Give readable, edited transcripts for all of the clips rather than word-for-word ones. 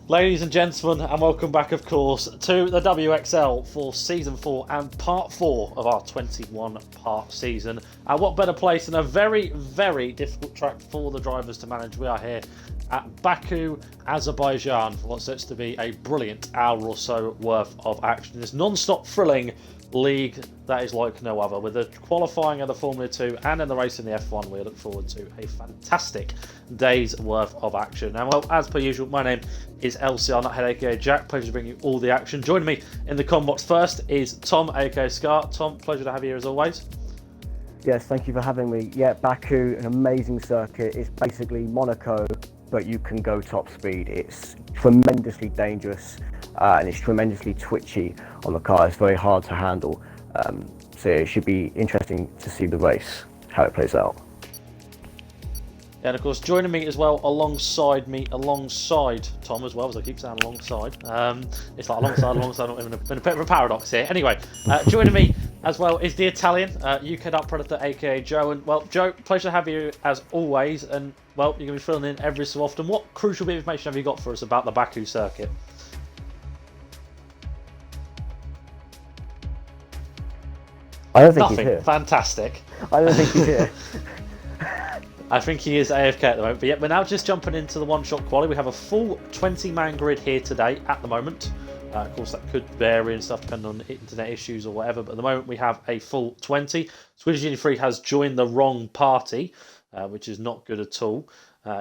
Ladies and gentlemen, and welcome back, of course, to the WXL for Season 4 and Part 4 of our 21-part season. What better place than a very, very difficult track for the drivers to manage. We are here at Baku, Azerbaijan, for what sets to be a brilliant hour or so worth of action. This non-stop thrilling league that is like no other. With the qualifying of the Formula 2 and in the race in the F1, we look forward to a fantastic day's worth of action. And well, as per usual, my name is LCR Nuthead, aka Jack. Pleasure to bring you all the action. Joining me in the com box first is Tom, aka Scar. Tom, pleasure to have you here as always. Yes, thank you for having me. Yeah, Baku, an amazing circuit. It's basically Monaco, but you can go top speed. It's tremendously dangerous and it's tremendously twitchy on the car. It's very hard to handle. So it should be interesting to see the race, how it plays out. And of course, joining me as well, alongside Tom as well, as I keep saying alongside. It's like alongside, not even a bit of a paradox here. Anyway, joining me as well is the Italian, UK DarkPredator, aka Joe. And well, Joe, pleasure to have you as always. And well, you're going to be filling in every so often. What crucial bit of information have you got for us about the Baku circuit? I don't think he's here. Fantastic. I don't think he's here. I think he is AFK at the moment, but yeah, we're now just jumping into the one-shot quali. We have a full 20-man grid here today at the moment. Of course, that could vary and stuff depending on internet issues or whatever, but at the moment we have a full 20. Swedish Unity 3 has joined the wrong party, which is not good at all.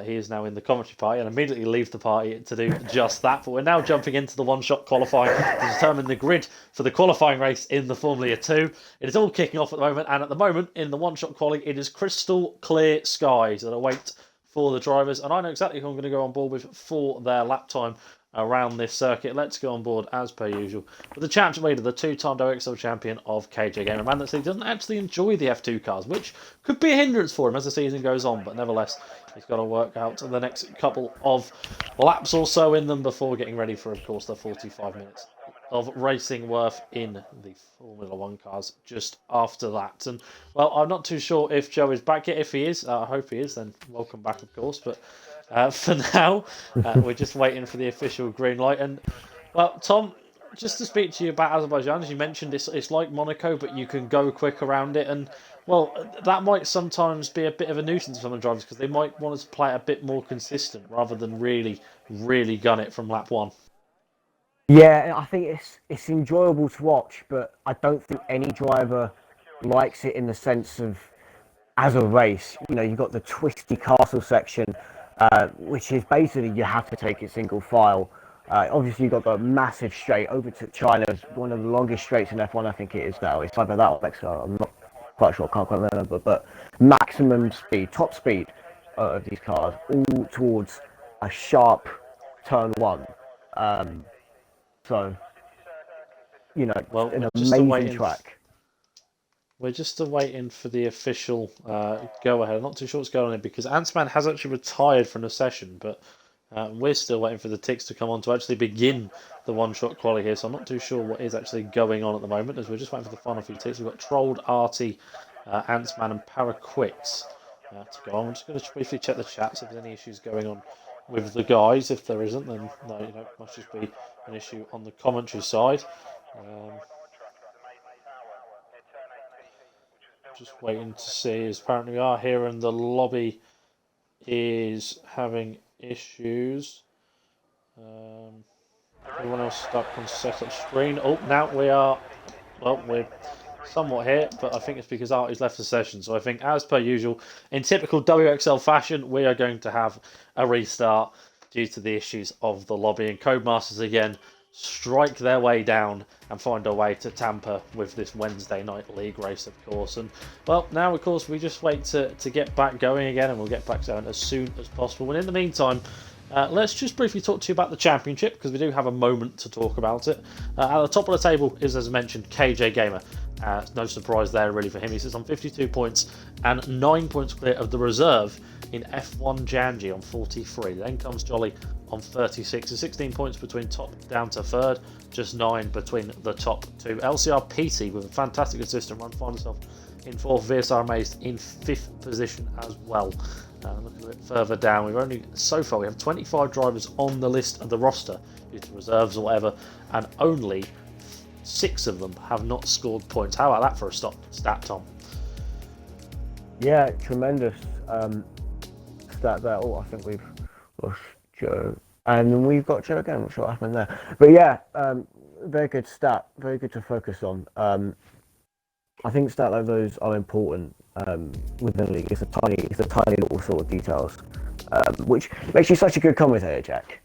He is now in the commentary party and immediately leaves the party to do just that. But we're now jumping into the one-shot qualifying to determine the grid for the qualifying race in the Formula 2. It is all kicking off at the moment, and at the moment in the one-shot qualifying, it is crystal clear skies that await for the drivers. And I know exactly who I'm going to go on board with for their lap time around this circuit. Let's go on board as per usual with the championship leader, the two-time WXL champion of KJ Gamer, a man that said he doesn't actually enjoy the F2 cars, which could be a hindrance for him as the season goes on, but nevertheless he's got to work out the next couple of laps or so in them before getting ready for, of course, the 45 minutes of racing worth in the Formula 1 cars just after that. And well, I'm not too sure if Joe is back yet. If he is, I hope he is, then welcome back, of course. But for now, we're just waiting for the official green light. And well, Tom, just to speak to you about Azerbaijan, as you mentioned, it's like Monaco, but you can go quick around it. And well, that might sometimes be a bit of a nuisance for some of the drivers because they might want us to play it a bit more consistent rather than really gun it from lap one. Yeah, I think it's enjoyable to watch, but I don't think any driver likes it in the sense of as a race. You know, you've got the twisty castle section, which is basically you have to take it single file. Obviously, you've got the massive straight over to China, one of the longest straights in F1, I think it is now. It's either that or Mexico, I'm not quite sure, can't quite remember, but maximum speed, top speed of these cars, all towards a sharp turn one. So, you know, well, an amazing track. We're just waiting for the official go-ahead. I'm not too sure what's going on here because Ant-Man has actually retired from the session, but we're still waiting for the ticks to come on to actually begin the one-shot quali here, so I'm not too sure what is actually going on at the moment, as we're just waiting for the final few ticks. We've got Trolled, Artie, Ant-Man and Paraquix to go on. I'm just going to briefly check the chat, see if there's any issues going on with the guys. If there isn't, then no, you know, it must just be an issue on the commentary side. Just waiting to see, as apparently we are here and the lobby is having issues. Everyone else stuck on setup screen. Oh, now we are, well, we're somewhat here, but I think it's because Artie's left the session. So I think, as per usual, in typical WXL fashion, we are going to have a restart due to the issues of the lobby. And Codemasters again strike their way down and find a way to tamper with this Wednesday night league race, of course. And well, now of course we just wait to get back going again, and we'll get back going as soon as possible. And in the meantime, let's just briefly talk to you about the championship, because we do have a moment to talk about it. At the top of the table is, as mentioned, KJ Gamer. No surprise there really for him. He sits on 52 points and 9 points clear of the reserve in F1 Janji on 43. Then comes Jolly on 36, so 16 points between top down to third, just 9 between the top two. LCR PT with a fantastic consistent run, find himself in fourth. VSR Amazed in fifth position as well. Looking a bit further down, we've only, so far, we have 25 drivers on the list of the roster due to reserves or whatever, and only 6 of them have not scored points. How about that for a stat, Tom? Yeah, tremendous stat there. Oh, I think we've lost Joe. And we've got Joe again. I'm not sure what happened there. But yeah, very good stat. Very good to focus on. I think stat like those are important within the league. It's the tiny little sort of details, which makes you such a good commentator, Jack.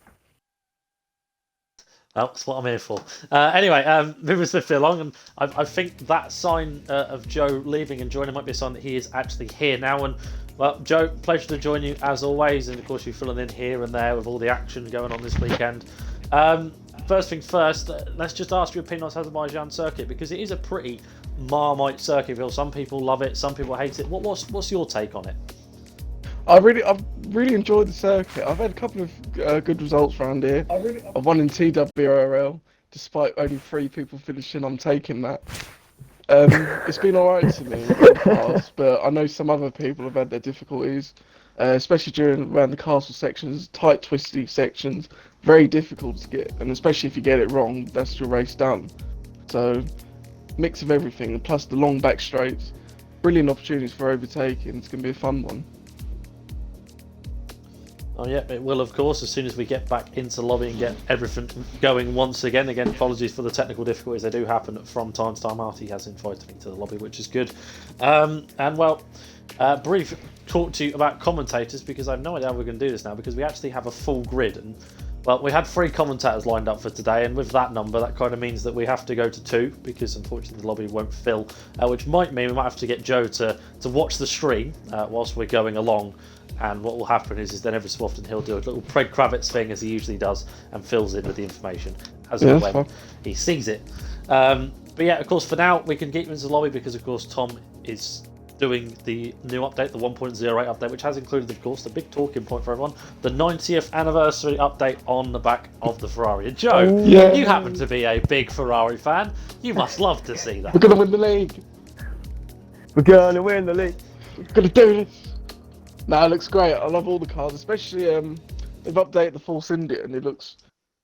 That's what I'm here for. Anyway, moving swiftly along, and I think that sign of Joe leaving and joining might be a sign that he is actually here now. And well, Joe, pleasure to join you as always, and of course you're filling in here and there with all the action going on this weekend. First thing first, let's just ask your opinion on Azerbaijan circuit, because it is a pretty Marmite circuit. Some people love it, some people hate it. What's your take on it? I've really enjoyed the circuit. I've had a couple of good results around here. I've won in TWRL, despite only 3 people finishing. I'm taking that. It's been alright to me in the past, but I know some other people have had their difficulties, especially around the castle sections, tight, twisty sections, very difficult to get, and especially if you get it wrong, that's your race done. So, mix of everything, plus the long back straights, brilliant opportunities for overtaking. It's going to be a fun one. Oh yeah, it will of course, as soon as we get back into lobby and get everything going once again. Again, apologies for the technical difficulties, they do happen from time to time. Artie has invited me to the lobby, which is good. And well, brief talk to you about commentators, because I have no idea how we're going to do this now, because we actually have a full grid. And well, we had 3 commentators lined up for today, and with that number, that kind of means that we have to go to 2, because unfortunately the lobby won't fill, which might mean we might have to get Joe to watch the stream whilst we're going along. And what will happen is then every so often he'll do a little Pred Kravitz thing, as he usually does, and fills in with the information as and when he sees it. But yeah, of course, for now we can get you into the lobby, because of course Tom is doing the new update, the 1.08 update, which has included, of course, the big talking point for everyone, the 90th anniversary update on the back of the Ferrari. And Joe, you happen to be a big Ferrari fan. You must love to see that. We're going to win the league. We're going to win the league. We're going to do this. No, it looks great. I love all the cars, especially they've updated the Force India and it looks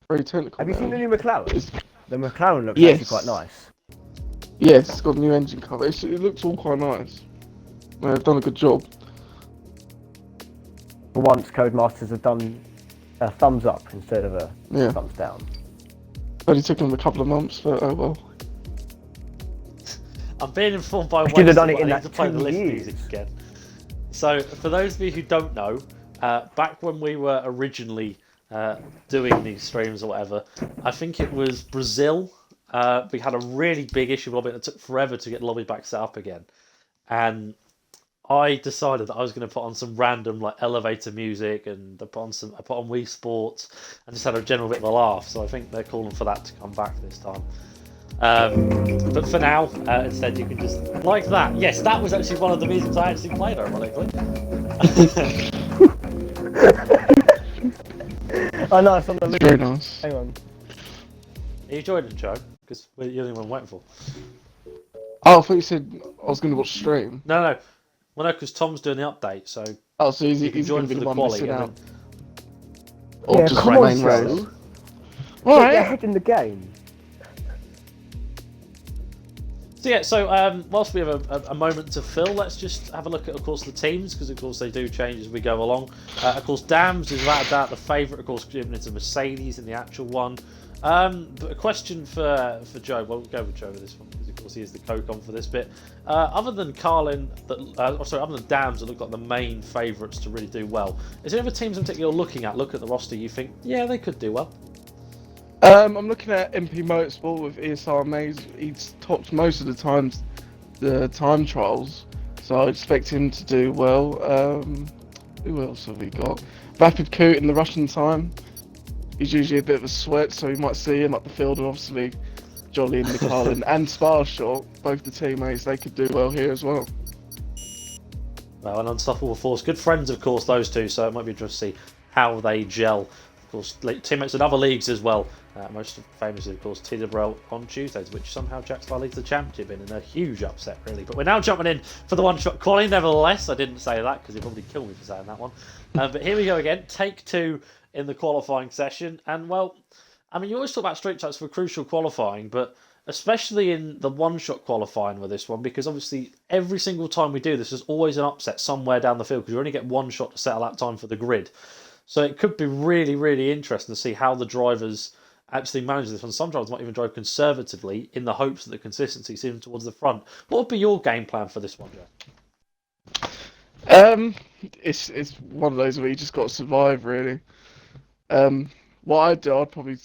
very technical. Have you seen the new McLaren? The McLaren looks actually quite nice. Yes, it's got a new engine cover. It looks all quite nice. They've done a good job. For once, Codemasters have done a thumbs up instead of a thumbs down. Only took them a couple of months, but oh well. I'm being informed by Should have done it I in need that to play the 2 list years. music again. So, for those of you who don't know, back when we were originally doing these streams or whatever, I think it was Brazil. We had a really big issue with lobby, and it took forever to get lobby back set up again. And I decided that I was going to put on some random like elevator music, and I put on Wii Sports, and just had a general bit of a laugh. So I think they're calling for that to come back this time. But for now, instead you can just like that. Yes, that was actually one of the musics I actually played, ironically. Oh no, it's on the list. Very nice. Hang on. Are you joining, Joe? Because we're the only one waiting for. Oh, I thought you said I was going to watch stream. No. Well, no, because Tom's doing the update, so Oh, so he's join going to be for the the one quali. missing And out. then, Or Yeah, just come on, main Joe. race. Get Alright. your head in the game. so yeah, whilst we have a moment to fill, let's just have a look at, of course, the teams, because of course they do change as we go along. Of course, Dams is without a doubt the favourite, of course, given it's a Mercedes in the actual one. But a question for Joe. Well, we'll go with Joe with this one, because of course he is the co-com for this bit. Other than Carlin, other than Dams, that look like the main favourites to really do well, is there any other teams in particular you're looking at? Look at the roster, you think, yeah, they could do well. I'm looking at MP Motorsport with ESR Mays. He's topped most of the times the time trials, so I expect him to do well. Who else have we got? Rapid Coot in the Russian time. He's usually a bit of a sweat, so you might see him up the field, and obviously Jolly and McLaren and Sparshot, both the teammates, they could do well here as well. Well, an Unstoppable Force, good friends, of course, those two, so it might be interesting to see how they gel. Of course, teammates in other leagues as well. Most famously, of course, TWL on Tuesdays, which somehow Jacksonville leads the championship in a huge upset, really. But we're now jumping in for the one-shot quali. Nevertheless, I didn't say that because he'd probably kill me for saying that one. But here we go again. Take 2 in the qualifying session. And, well, I mean, you always talk about street chats for crucial qualifying, but especially in the one-shot qualifying with this one, because obviously every single time we do this, there's always an upset somewhere down the field because you only get one shot to settle that time for the grid. So it could be really, really interesting to see how the drivers actually manage this one. Some drivers might even drive conservatively in the hopes that the consistency is even towards the front. What would be your game plan for this one, Joe? It's one of those where you just got to survive, really. What I'd do, I'd probably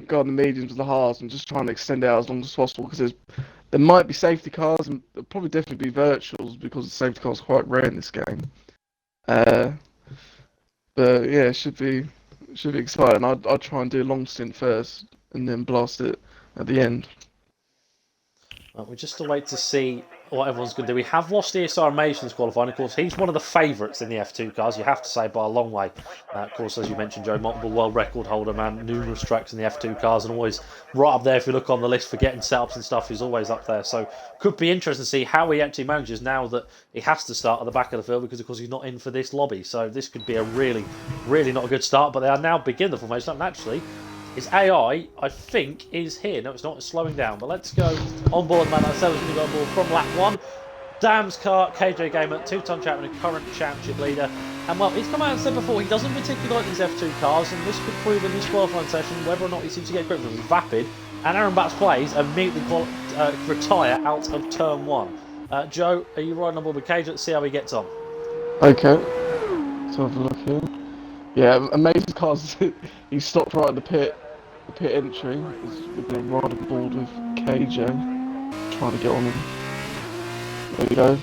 go on the mediums and the hards and just try and extend it out as long as possible because there might be safety cars and there'll probably definitely be virtuals because the safety cars are quite rare in this game. But yeah, it should be exciting. I'd try and do a long stint first and then blast it at the end. Well, we just wait to see what everyone's going to do. We have lost ESR Mason's qualifying. Of course, he's one of the favourites in the F2 cars, you have to say, by a long way. Of course, as you mentioned, Joe, multiple world record holder, man, numerous tracks in the F2 cars, and always right up there if you look on the list for getting setups and stuff, he's always up there. So, could be interesting to see how he actually manages now that he has to start at the back of the field because, of course, he's not in for this lobby. So, this could be a really, really not a good start, but they are now beginning the formation. Naturally, his AI, I think, is here. No, it's not. It's slowing down. But let's go on board, man. I said I was going to go on board from lap 1. Dam's car, KJ Gamer, 2-ton champion and current championship leader. And, well, he's come out and said before he doesn't particularly like these F2 cars, and this could prove in this qualifying session whether or not he seems to get grip with them. Vapid and Aaron Batts plays immediately retire out of turn 1. Joe, are you riding on board with KJ? Let's see how he gets on. Okay. Let's have a look here. Yeah, amazing cars. He stopped right at the pit entry. We're going to ride on board with KJ. Trying to get on him. There we go.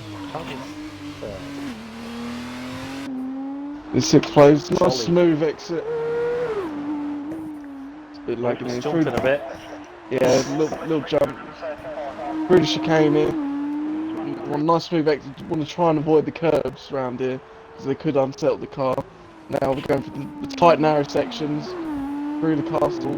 In 6th place. Nice smooth exit. It's a bit lagging in. Jumping a bit. Yeah, little jump. Through the chicane here. One nice smooth exit. Want to try and avoid the curbs around here because they could unsettle the car. Now we're going for the tight, narrow sections through the castle.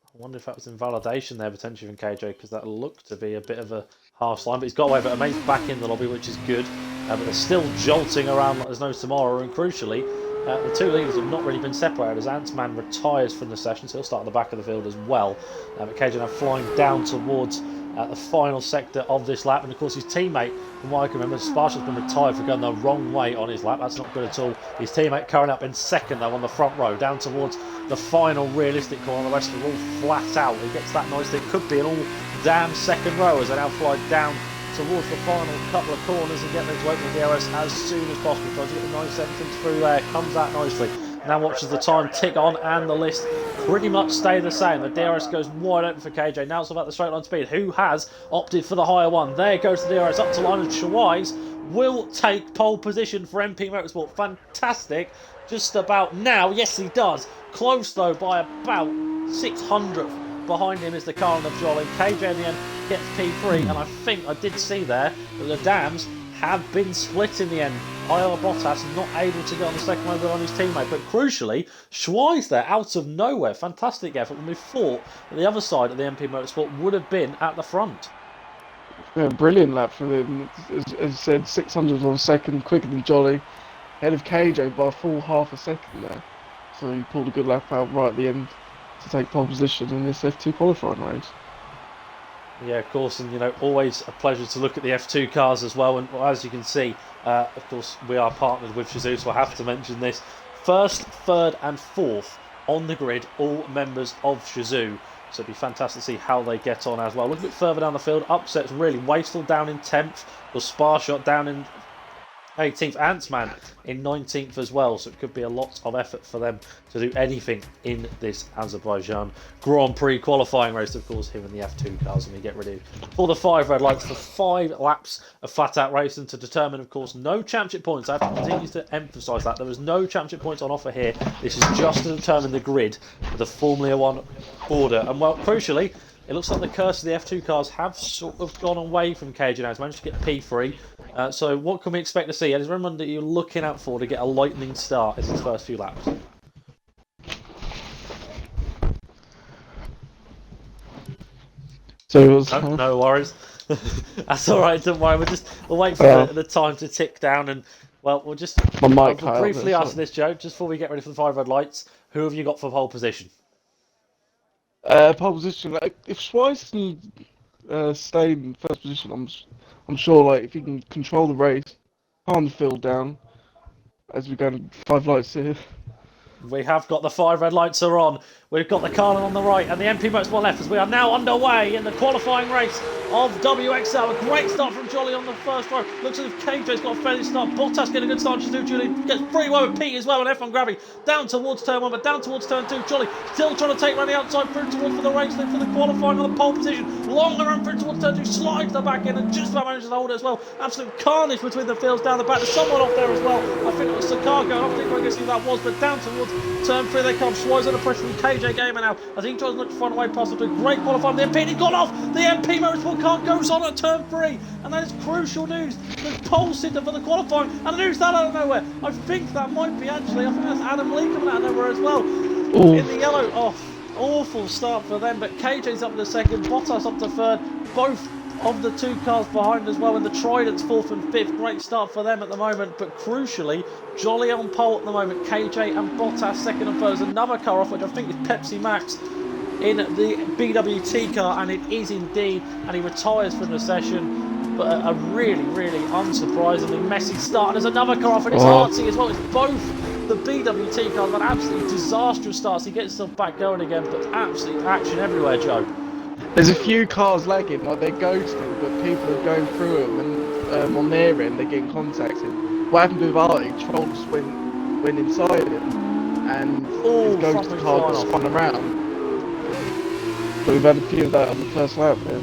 I wonder if that was invalidation there potentially from KJ because that looked to be a bit of a harsh line, but he's got away with it. Amaze back in the lobby, which is good, but they're still jolting around like there's no tomorrow. And crucially, the two leaders have not really been separated as Ant-Man retires from the session, so he'll start at the back of the field as well. But KJ now flying down towards the final sector of this lap, and of course his teammate, from what I can remember, Sparsha's been retired for going the wrong way on his lap. That's not good at all. His teammate currently up in 2nd though on the front row, down towards the final realistic corner. The rest are all flat out. He gets that nicely. It could be an all damn 2nd row as they now fly down towards the final couple of corners and get them to open the DRS as soon as possible. Tries to get the nice entrance through there, comes out nicely. Now watches the time tick on and the list pretty much stay the same. The DRS goes wide open for KJ. Now it's about the straight line speed. Who has opted for the higher one? There goes the DRS up to line, and Shawais will take pole position for MP Motorsport. Fantastic. Just about now. Yes, he does. Close though by about 600th. Behind him is the car on the jolly. KJ in the end gets P3, and I think I did see there that the Dams have been split in the end. IR Bottas not able to get on the second motor on his teammate, but crucially, Schweiz there out of nowhere. Fantastic effort when we thought that the other side of the MP Motorsport would have been at the front. Yeah, brilliant lap for him. As I said, 600th of a second quicker than Jolly. Ahead of KJ by a full half a second there. So he pulled a good lap out right at the end to take pole position in this F2 qualifying race. Yeah, of course, and always a pleasure to look at the F2 cars as well. And as you can see, of course, we are partnered with Shazoo, so I have to mention this. 1st, 3rd, and 4th on the grid, all members of Shazoo. So it'd be fantastic to see how they get on as well. Look a bit further down the field, upsets really. Wasteful down in 10th, or Sparshot down in 18th, Ant-Man in 19th as well, so it could be a lot of effort for them to do anything in this Azerbaijan Grand Prix qualifying race, of course, here in the F2 cars, and we get ready for the 5 red lights for 5 laps of flat-out racing to determine, of course, no championship points. I have to continue to emphasise that. There is no championship points on offer here. This is just to determine the grid for the Formula 1 order. And, well, crucially, it looks like the curse of the F2 cars have sort of gone away from KJ now. He's managed to get P3. So what can we expect to see? And is there anyone that you're looking out for to get a lightning start in his first few laps? So it was. No, no worries. That's all right. Don't worry. We'll wait for the time to tick down, and well, we'll just My mic we'll briefly ask this, Joe, just before we get ready for the 5 red lights. Who have you got for pole position? Pole position. Like, if Schweiss can stay in first position, I'm sure. Like if he can control the race, calm the field down, as we go to 5 lights here. We have got the 5 red lights are on. We've got the Carlin on the right and the MP Motorsport left as we are now underway in the qualifying race of WXL. A great start from Jolly on the first row. Looks as if KJ's got a fairly start. Bottas getting a good start. Julian gets pretty well with Pete as well, and F1 gravity down towards turn 1, but down towards turn 2. Jolly still trying to take around the outside through towards for the race, then for the qualifying on the pole position. Longer run through towards turn 2, slides the back end and just about manages to hold it as well. Absolute carnage between the fields down the back. There's someone off there as well. I think it was Sakar going. I think I guess who that was, but down towards turn 3 they come. Schweiss under pressure from KJ Gamer now as he tries to look to find a way past them. Great qualifying. The MP, and he got off. The MP Motorsport car goes on at turn 3, and that is crucial news. The pole sitter for the qualifying, and the news that out of nowhere. I think that might be actually. I think that's Adam Lee coming out of nowhere as well. Ooh. In the yellow. Oh, awful start for them. But KJ's up to second. Bottas up to third. Both of the 2 cars behind as well, and the Trident's 4th and 5th. Great start for them at the moment, but crucially, Jolly on pole at the moment. KJ and Bottas second and third. There's another car off, which I think is Pepsi Max in the BWT car, and it is indeed, and he retires from the session. But a really, really unsurprisingly messy start. And there's another car off, and it's Artsy as well. It's both the BWT cars, but absolutely disastrous starts. He gets himself back going again, but absolute action everywhere, Joe. There's a few cars lagging, like they're ghosting, but people are going through them, and on their end they're getting contacted. What happened with Artie? Trolls went inside him, and his ghost car got spun around. But we've had a few of that on the first lap there.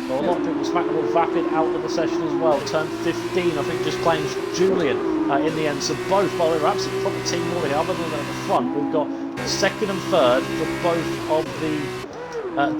So a lot of people smacking the vapid out of the session as well. Turn 15, I think, just claims Julian in the end. So both, by the way, are absolutely proper team order here. Other than at the front, we've got second and third for both of the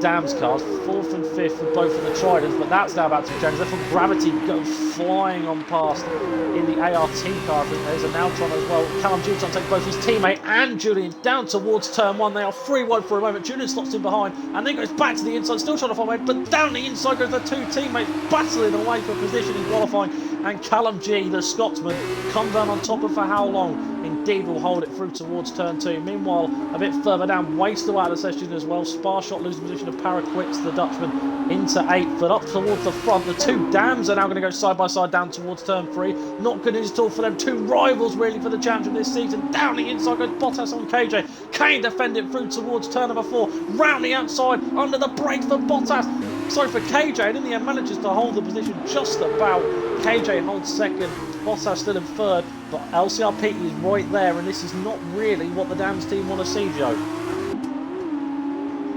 Dams cars, 4th and 5th for both of the Tridents, but that's now about to be changed. Therefore, Gravity go flying on past in the ART car. I think there's a Nautron as well. Callum Julian trying to take both his teammate and Julian down towards turn 1. They are free wide for a moment. Julian slots in behind and then goes back to the inside, still trying to find a way, but down the inside goes the 2 teammates battling away for position in qualifying. And Callum G, the Scotsman, come down on top, and for how long? Indeed will hold it through towards turn 2. Meanwhile, a bit further down, Waste away out of the session as well. Sparshot losing position of Paraquix, the Dutchman, into 8th, but up towards the front. The 2 Dams are now going to go side by side down towards turn 3. Not good news at all for them. 2 rivals really for the championship this season. Down the inside goes Bottas on KJ. Kane defending through towards turn number 4. Round the outside, under the brakes for Bottas. Sorry for KJ, and in the end manages to hold the position just about. KJ holds second, Bottas still in third, but LCRP is right there, and this is not really what the Dams team want to see, Joe.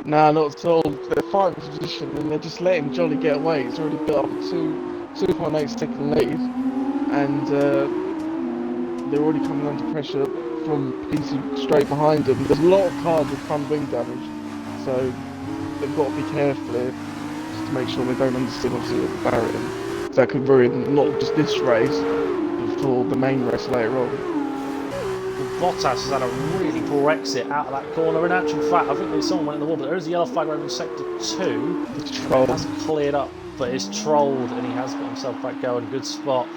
Nah, not at all. They're fighting for position, and they're just letting Jolly get away. He's already built up a 2.8 second lead, and they're already coming under pressure from PC straight behind them. There's a lot of cars with front wing damage, so they've got to be careful here, just to make sure they don't understand obviously the barrier. That could ruin not just this race, but for the main race later on. Bottas has had a really poor exit out of that corner. In actual fact, I think there's someone went in the wall, but there is a yellow flag over in sector 2. It hasn't cleared up, but it's trolled, and he has got himself back going. Good spot.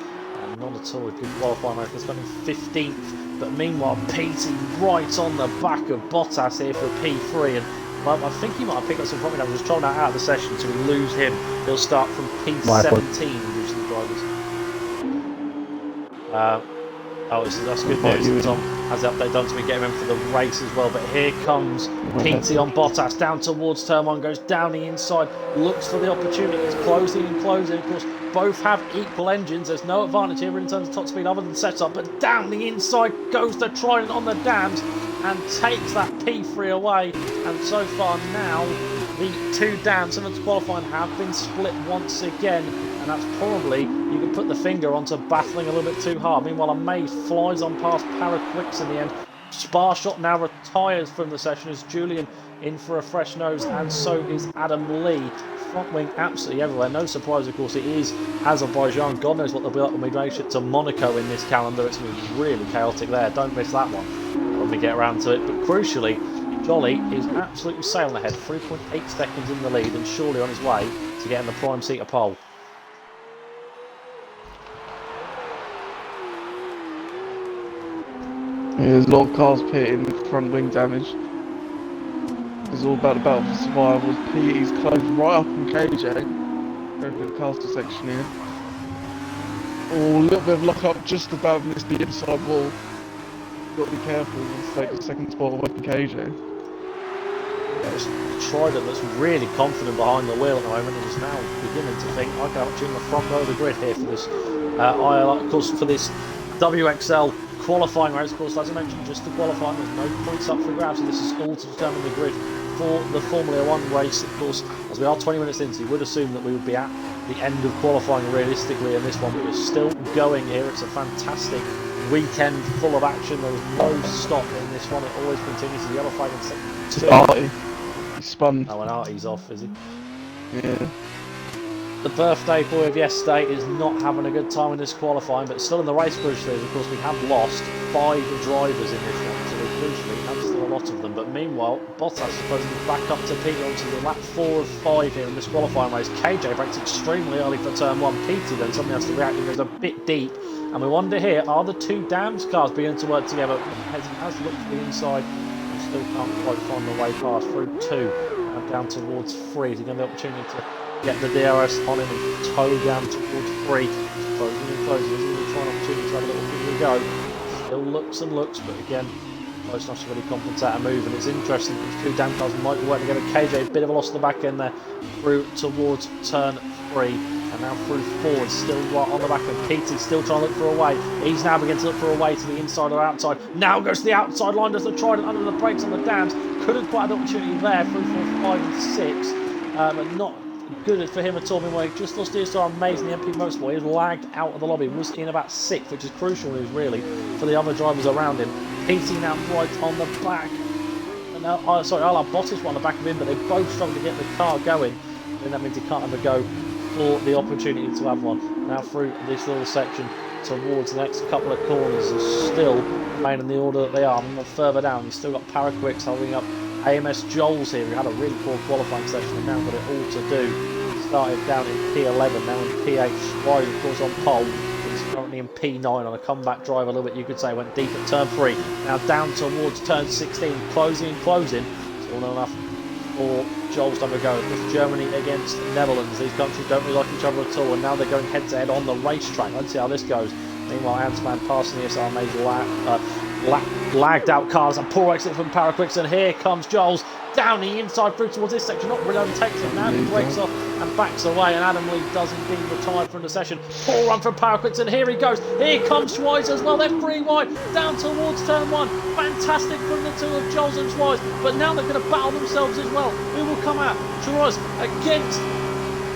And not at all a good qualifying race. They're spending 15th, but meanwhile, Petey right on the back of Bottas here for P3. And well, I think he might have picked up some problem now. Just trolling out of the session, so we lose him. He'll start from P17, losing the drivers. That's good news. Tom has the update done to me, getting him for the race as well. But here comes Petey on Bottas, down towards turn 1, goes down the inside, looks for the opportunity. It's closing and closing. Of course, both have equal engines. There's no advantage here in terms of top speed other than setup. But down the inside goes the Trident on the Dams and takes that P3 away. And so far now, the 2 Dams in the qualifying have been split once again. And that's probably, you can put the finger onto battling a little bit too hard. Meanwhile, Amaze flies on past Paraquix in the end. Sparshot now retires from the session as Julian in for a fresh nose, and so is Adam Lee. Front wing absolutely everywhere. No surprise, of course, it is Azerbaijan. God knows what they'll be like when we race it to Monaco in this calendar. It's going to be really chaotic there. Don't miss that one when we get around to it. But crucially, Jolly is absolutely sailing ahead, 3.8 seconds in the lead and surely on his way to getting the prime seat of pole. Yeah, there's a lot of cars pitting, front wing damage. It's all about the battle for survival. He's closed right up on KJ over the castle section here. Oh, a little bit of luck up just about missed the inside wall. Got to be careful and take the second spot away from KJ. Yeah, it's Trident that's really confident behind the wheel at the moment and is now beginning to think I can actually in the front row of the grid here for this of course for this WXL qualifying race. Of course, as I mentioned, just the qualifying, there's no points up for grabs, so this is all to determine the grid for the Formula 1 race. Of course, as we are 20 minutes into, you would assume that we would be at the end of qualifying realistically in this one, but we're still going here. It's a fantastic weekend full of action. There is no stop in this one. It always continues. The yellow flag in second two. Artie. He spun. Oh, and Artie's off, is he? Yeah. The birthday boy of yesterday is not having a good time in this qualifying, but still in the race crucially, of course, we have lost 5 drivers in this one, so we crucially have still a lot of them. But meanwhile, Bottas supposedly back up to Pete onto the lap 4 of 5 here in this qualifying race. KJ breaks extremely early for turn 1. Pete then suddenly has to react and goes a bit deep. And we wonder here, are the 2 Dams cars beginning to work together? He has looked to the inside and still can't quite find the way past through 2 and down towards 3 to get the opportunity to get the DRS on him and tow down towards 3. Closing and closing. He's going to try an opportunity to have a little bit of a go. Still looks and looks, but again, close enough to really compensate a move. And it's interesting that these 2 Dam cars might be working together. KJ, a bit of a loss at the back end there, through towards turn 3. And now through 4, still right on the back of Petey, still trying to look for a way. He's now beginning to look for a way to the inside or outside. Now goes to the outside line, does the Trident under the brakes on the Dams. Could have quite an opportunity there through 4, 5 and 6, but not good for him at all. Meanwhile, he just lost his so amazing. The MP Motorsport, he was lagged out of the lobby, was in about 6th, which is crucial news really for the other drivers around him. Petey now right on the back. And now, sorry, I'll have Bottas on the back of him, but they both struggle to get the car going. And that means he can't have a go for the opportunity to have one. Now through this little section towards the next couple of corners is still remain in the order that they are. And further down, you've still got Paraquix holding up AMS Joel's here, who had a really poor qualifying session and now got it all to do. Started down in P11, now in P8. Schweiz, of course, on pole. He's currently in P9 on a comeback drive a little bit, you could say. Went deep at turn 3. Now down towards turn 16, closing and closing. Still not enough for Joel's to have a go. It's Germany against Netherlands. These countries don't really like each other at all, and now they're going head to head on the racetrack. Let's see how this goes. Meanwhile, Ant-Man passing the SRMA's lagged out cars. A poor exit from Paraquix, and here comes Joel's down the inside through towards this section. Not really overtakes him. Now he breaks off and backs away, and Adam Lee does indeed retire from the session. Poor run from Paraquix, and here he goes. Here comes Schweiz as well. They're 3 wide down towards turn 1. Fantastic from the 2 of Joel's and Schweiz, but now they're going to battle themselves as well. Who will come out? Schweiz against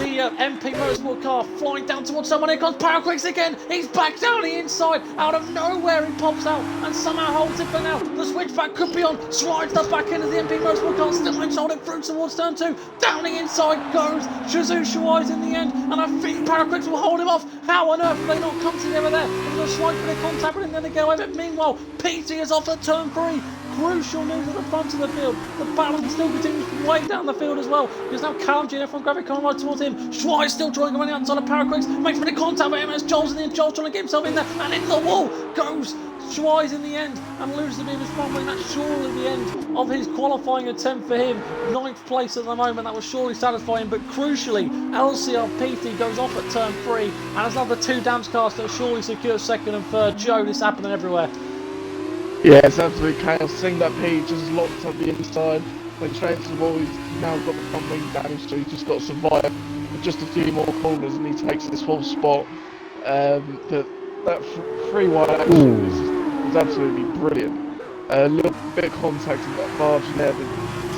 the MP Motorsport car, flying down towards someone. Here comes Paraquix again. He's back down the inside. Out of nowhere, he pops out and somehow holds it for now. The switchback could be on. Slides the back end of the MP Motorsport car. Still managed to hold it through towards turn 2. Down the inside goes Shazoo Schweiz in the end. And I think Paraquix will hold him off. How on earth have they not come together there? There's a slight bit of contact, but then they get away. But meanwhile, PT is off at turn 3. Crucial news at the front of the field. The battle still continues way down the field as well. Because now Callum Jr. from Graphic coming right towards him. Schweiz still trying to go on the outside of Paraquix. Makes a bit of contact with him as Joel's in the end. Joel's trying to get himself in there. And into the wall goes Schweiz in the end. And loses the beam of his front wing. That's surely the end of his qualifying attempt for him. 9th place at the moment. That was surely satisfying. But crucially, LCR PT goes off at turn 3. And has another 2 Dams cars that surely secure 2nd and 3rd. Joe, this happening everywhere. Yeah, it's absolute chaos. Seeing that P just locked up the inside. When straight to the wall, he's now got the front wing damage, so he's just got to survive with just a few more corners, and he takes this 4th spot. But that 3 wide action is absolutely brilliant. A little bit of contact in that margin there, but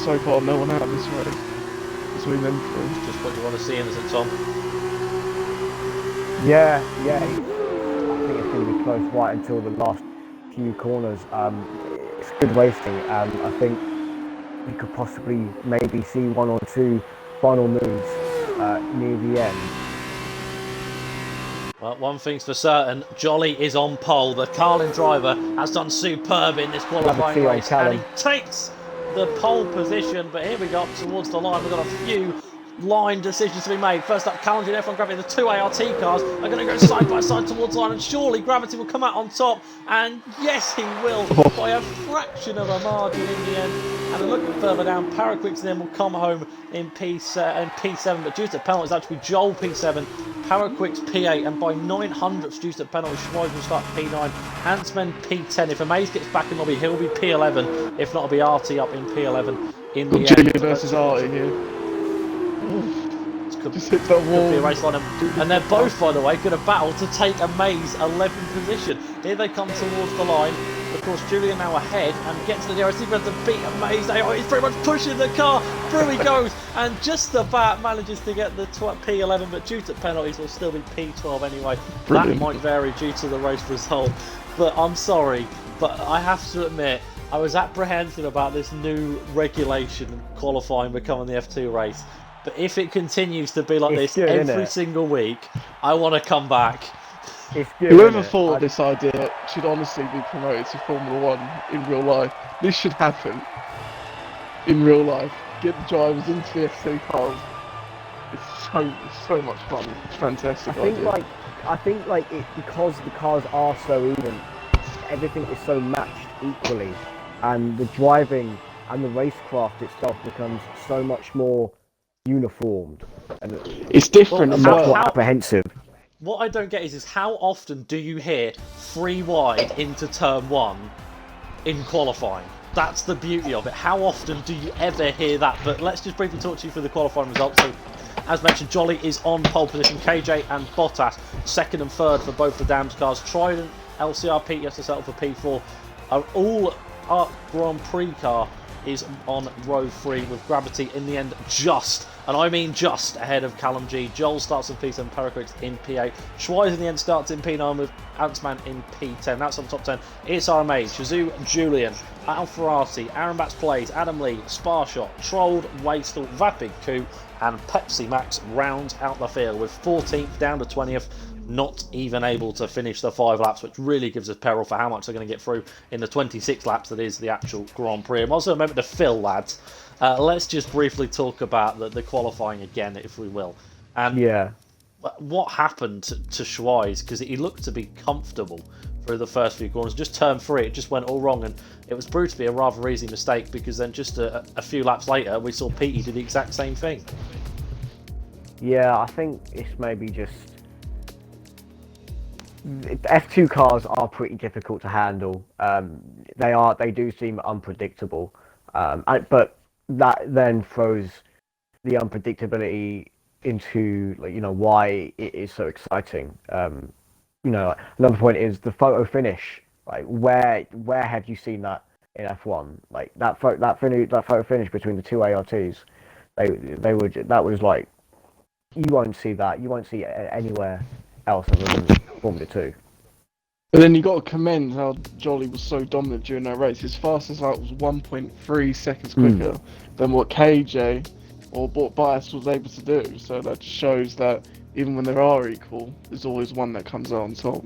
so far no one out of this race between them 3. Just what you want to see, isn't it, Tom? Yeah. I think it's going to be close right until the last few corners. It's good racing. I think you could possibly maybe see 1 or 2 final moves near the end. Well, one thing's for certain, Jolly is on pole. The Carlin driver has done superb in this qualifying race, and he takes the pole position, but here we go towards the line. We've got a few line decisions to be made. First up, Callum and F1 Gravity, the two ART cars are going to go side by side towards the line, and surely Gravity will come out on top, and yes he will, by a fraction of a margin in the end. And looking further down, Paraquix then will come home in P7, but due to penalties, actually Joel P7, Paraquix P8, and by 900ths due to penalties, Schweiz will start P9, Hansman P10. If Amaze gets back in lobby, he'll be P11. If not, it'll be RT up in P11 in the end. Julian versus Artie here. Could, just hit that wall. Could be a race line, and they're both, by the way, going to battle to take Amaze 11th position. Here they come towards the line. Of course, Julian now ahead and gets the DRC to beat Amaze. He's pretty much pushing the car. Through he goes, and just about manages to get the P11, but due to penalties, will still be P12 anyway. Brilliant. That might vary due to the race result. But I'm sorry, but I have to admit, I was apprehensive about this new regulation qualifying becoming the F2 race. But if it continues to be like this every single week, I want to come back. Whoever thought this idea should honestly be promoted to Formula 1 in real life. This should happen in real life. Get the drivers into the F2 cars. It's so much fun. It's fantastic idea. I think because the cars are so even, everything is so matched equally, and the driving and the racecraft itself becomes so much more uniformed, and it's different as well. Apprehensive. What I don't get is how often do you hear 3 wide into turn 1 in qualifying? That's the beauty of it. How often do you ever hear that? But let's just briefly talk to you through the qualifying results. So, as mentioned, Jolly is on pole position. KJ and Bottas second and third for both the Dams cars. Trident, LCR, Pete, yes to settle for P4. All Grand Prix car is on row 3 with Gravity in the end just, and I mean just, ahead of Callum G. Joel starts in P7, Paraquix in P8. Schweiz in the end starts in P9 with Antsman in P10. That's on the top 10. It's RMA, Shazoo, Julian, Alfarati, Aaron Batts Plays, Adam Lee, Sparshot, Trolled, Wastel, Vapid Coup, and Pepsi Max rounds out the field with 14th down to 20th. Not even able to finish the 5 laps, which really gives us peril for how much they're going to get through in the 26 laps that is the actual Grand Prix. I'm also a moment to Phil, lads. Let's just briefly talk about the qualifying again, if we will. And what happened to Schweiz? Because he looked to be comfortable through the first few corners. Just turn 3, it just went all wrong, and it was proved to be a rather easy mistake, because then just a few laps later, we saw Petey do the exact same thing. Yeah, I think it's maybe just... F2 cars are pretty difficult to handle. They do seem unpredictable, but that then throws the unpredictability into why it is so exciting. Another point is the photo finish. Like where have you seen that in F1? Like that photo finish between the two ARTs. That was like, you won't see that. You won't see it anywhere else other than Formula 2. But then you got to commend how Jolly was so dominant during that race. His fastest lap was 1.3 seconds quicker than what KJ or what Bias was able to do. So that just shows that even when they are equal, there's always one that comes out on top.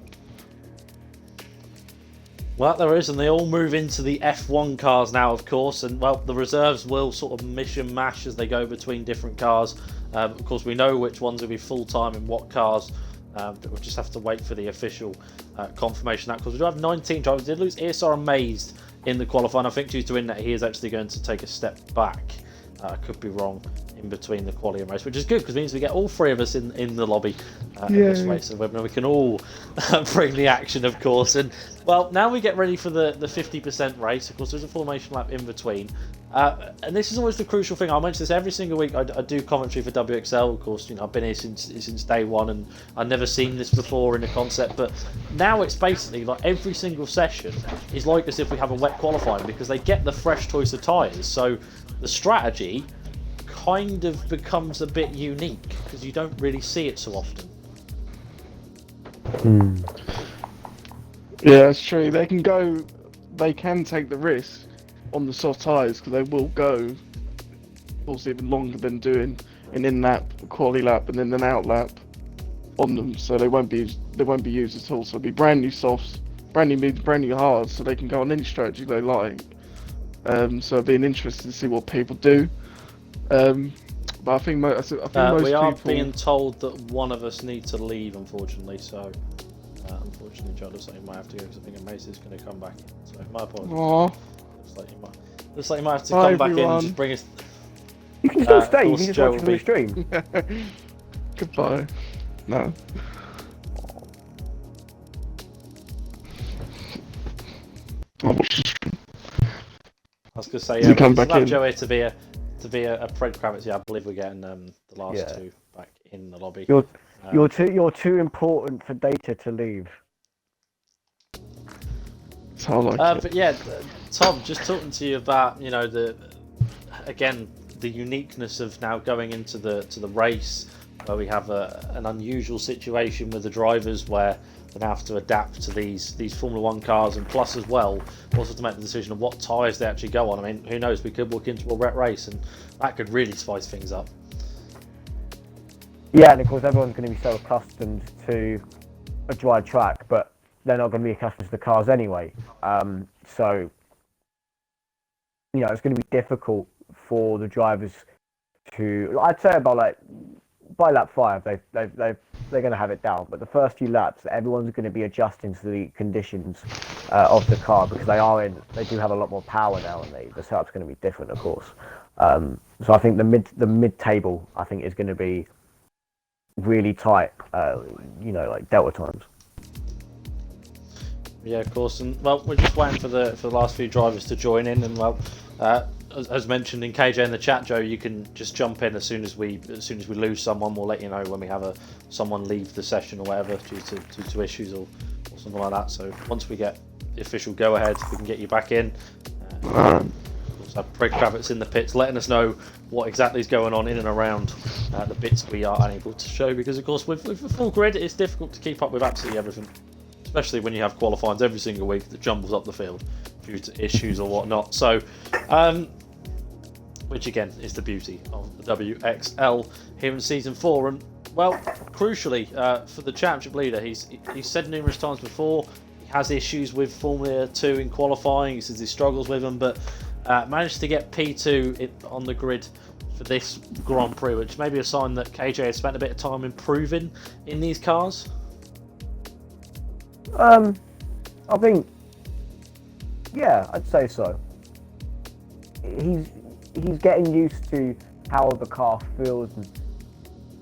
Well, there is, and they all move into the F1 cars now, of course, and well, the reserves will sort of mish and mash as they go between different cars. Of course, we know which ones will be full-time in what cars. We'll just have to wait for the official confirmation of that, because we do have 19 drivers. We did lose ESR Amazed in the qualifying. I think due to that he is actually going to take a step back. I could be wrong in between the quali and race, which is good because it means we get all 3 of us in the lobby in this race, and we can all bring the action, of course. And well, now we get ready for the 50% race. Of course, there's a formation lap in between, and this is always the crucial thing. I mention this every single week. I do commentary for WXL, of course. I've been here since day one, and I've never seen this before in a concept. But now it's basically like every single session is like as if we have a wet qualifying, because they get the fresh choice of tyres. So the strategy kind of becomes a bit unique because you don't really see it so often. Yeah, that's true. They can take the risk on the soft tyres because they will go, of course, even longer than doing an in-lap, quali lap, and then an out-lap on them. So they won't be used at all. So it'll be brand new softs, brand new mids, brand new hards, so they can go on any strategy they like. So it'll be interesting to see what people do. But I think most we are people. being told that one of us needs to leave, unfortunately. So, unfortunately, John looks like he might have to go because I think Macy's going to come back in. So, my apologies. Aww. Looks like you might have to Bye, come back in everyone. and just bring us. You can still stay. You course, can just Joe watch will it from the stream. Goodbye. No. I'll watch the stream. I was going to say, Does he come back in? Joe here to be a Fred Kravitz. Yeah, I believe we're getting the last Yeah. two back in the lobby. You're too important for Data to leave. That's how I like it. But yeah, Tom, just talking to you about the uniqueness of now going into the race where we have an unusual situation with the drivers where they now have to adapt to these Formula One cars, and plus as well also to make the decision of what tyres they actually go on. I mean, who knows? We could walk into a wet race and that could really spice things up. Yeah, and of course everyone's going to be so accustomed to a dry track, but they're not going to be accustomed to the cars anyway. So it's going to be difficult for the drivers to. I'd say by lap 5, they're going to have it down. But the first few laps, everyone's going to be adjusting to the conditions of the car because they do have a lot more power now, and the setup's going to be different, of course. So I think the mid table, I think, is going to be really tight. Like Delta times. Yeah, of course, and well, we're just waiting for the last few drivers to join in, and well, as mentioned in KJ in the chat, Joe, you can just jump in as soon as we lose someone. We'll let you know when we have someone leave the session or whatever due to issues or something like that. So once we get the official go ahead, we can get you back in. Also, Fred Kravitz in the pits, letting us know what exactly is going on in and around the bits we are unable to show, because of course with the full grid, it's difficult to keep up with absolutely everything. Especially when you have qualifyings every single week that jumbles up the field due to issues or whatnot. So, which again is the beauty of the WXL here in Season 4. And, well, crucially, for the Championship leader, he's said numerous times before, he has issues with Formula 2 in qualifying. He says he struggles with them, but managed to get P2 on the grid for this Grand Prix, which may be a sign that KJ has spent a bit of time improving in these cars. I think, yeah, I'd say so. He's getting used to how the car feels, and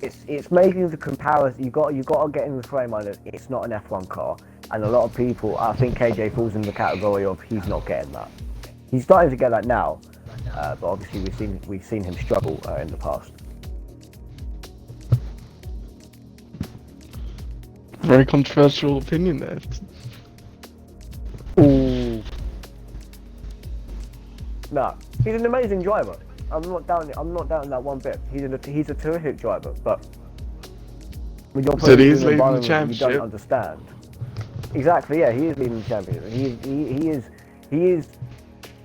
it's making the comparison. You got to get in the frame mind that it's not an F1 car, and a lot of people, I think KJ falls in the category of he's not getting that. He's starting to get that now, but obviously we've seen him struggle in the past. Very controversial opinion there. Ooh. No, he's an amazing driver. I'm not doubting that one bit. He's a terrific driver, but when you're putting he's in an leading the environment you championship. don't understand. Exactly, yeah, he is leading the championship. He is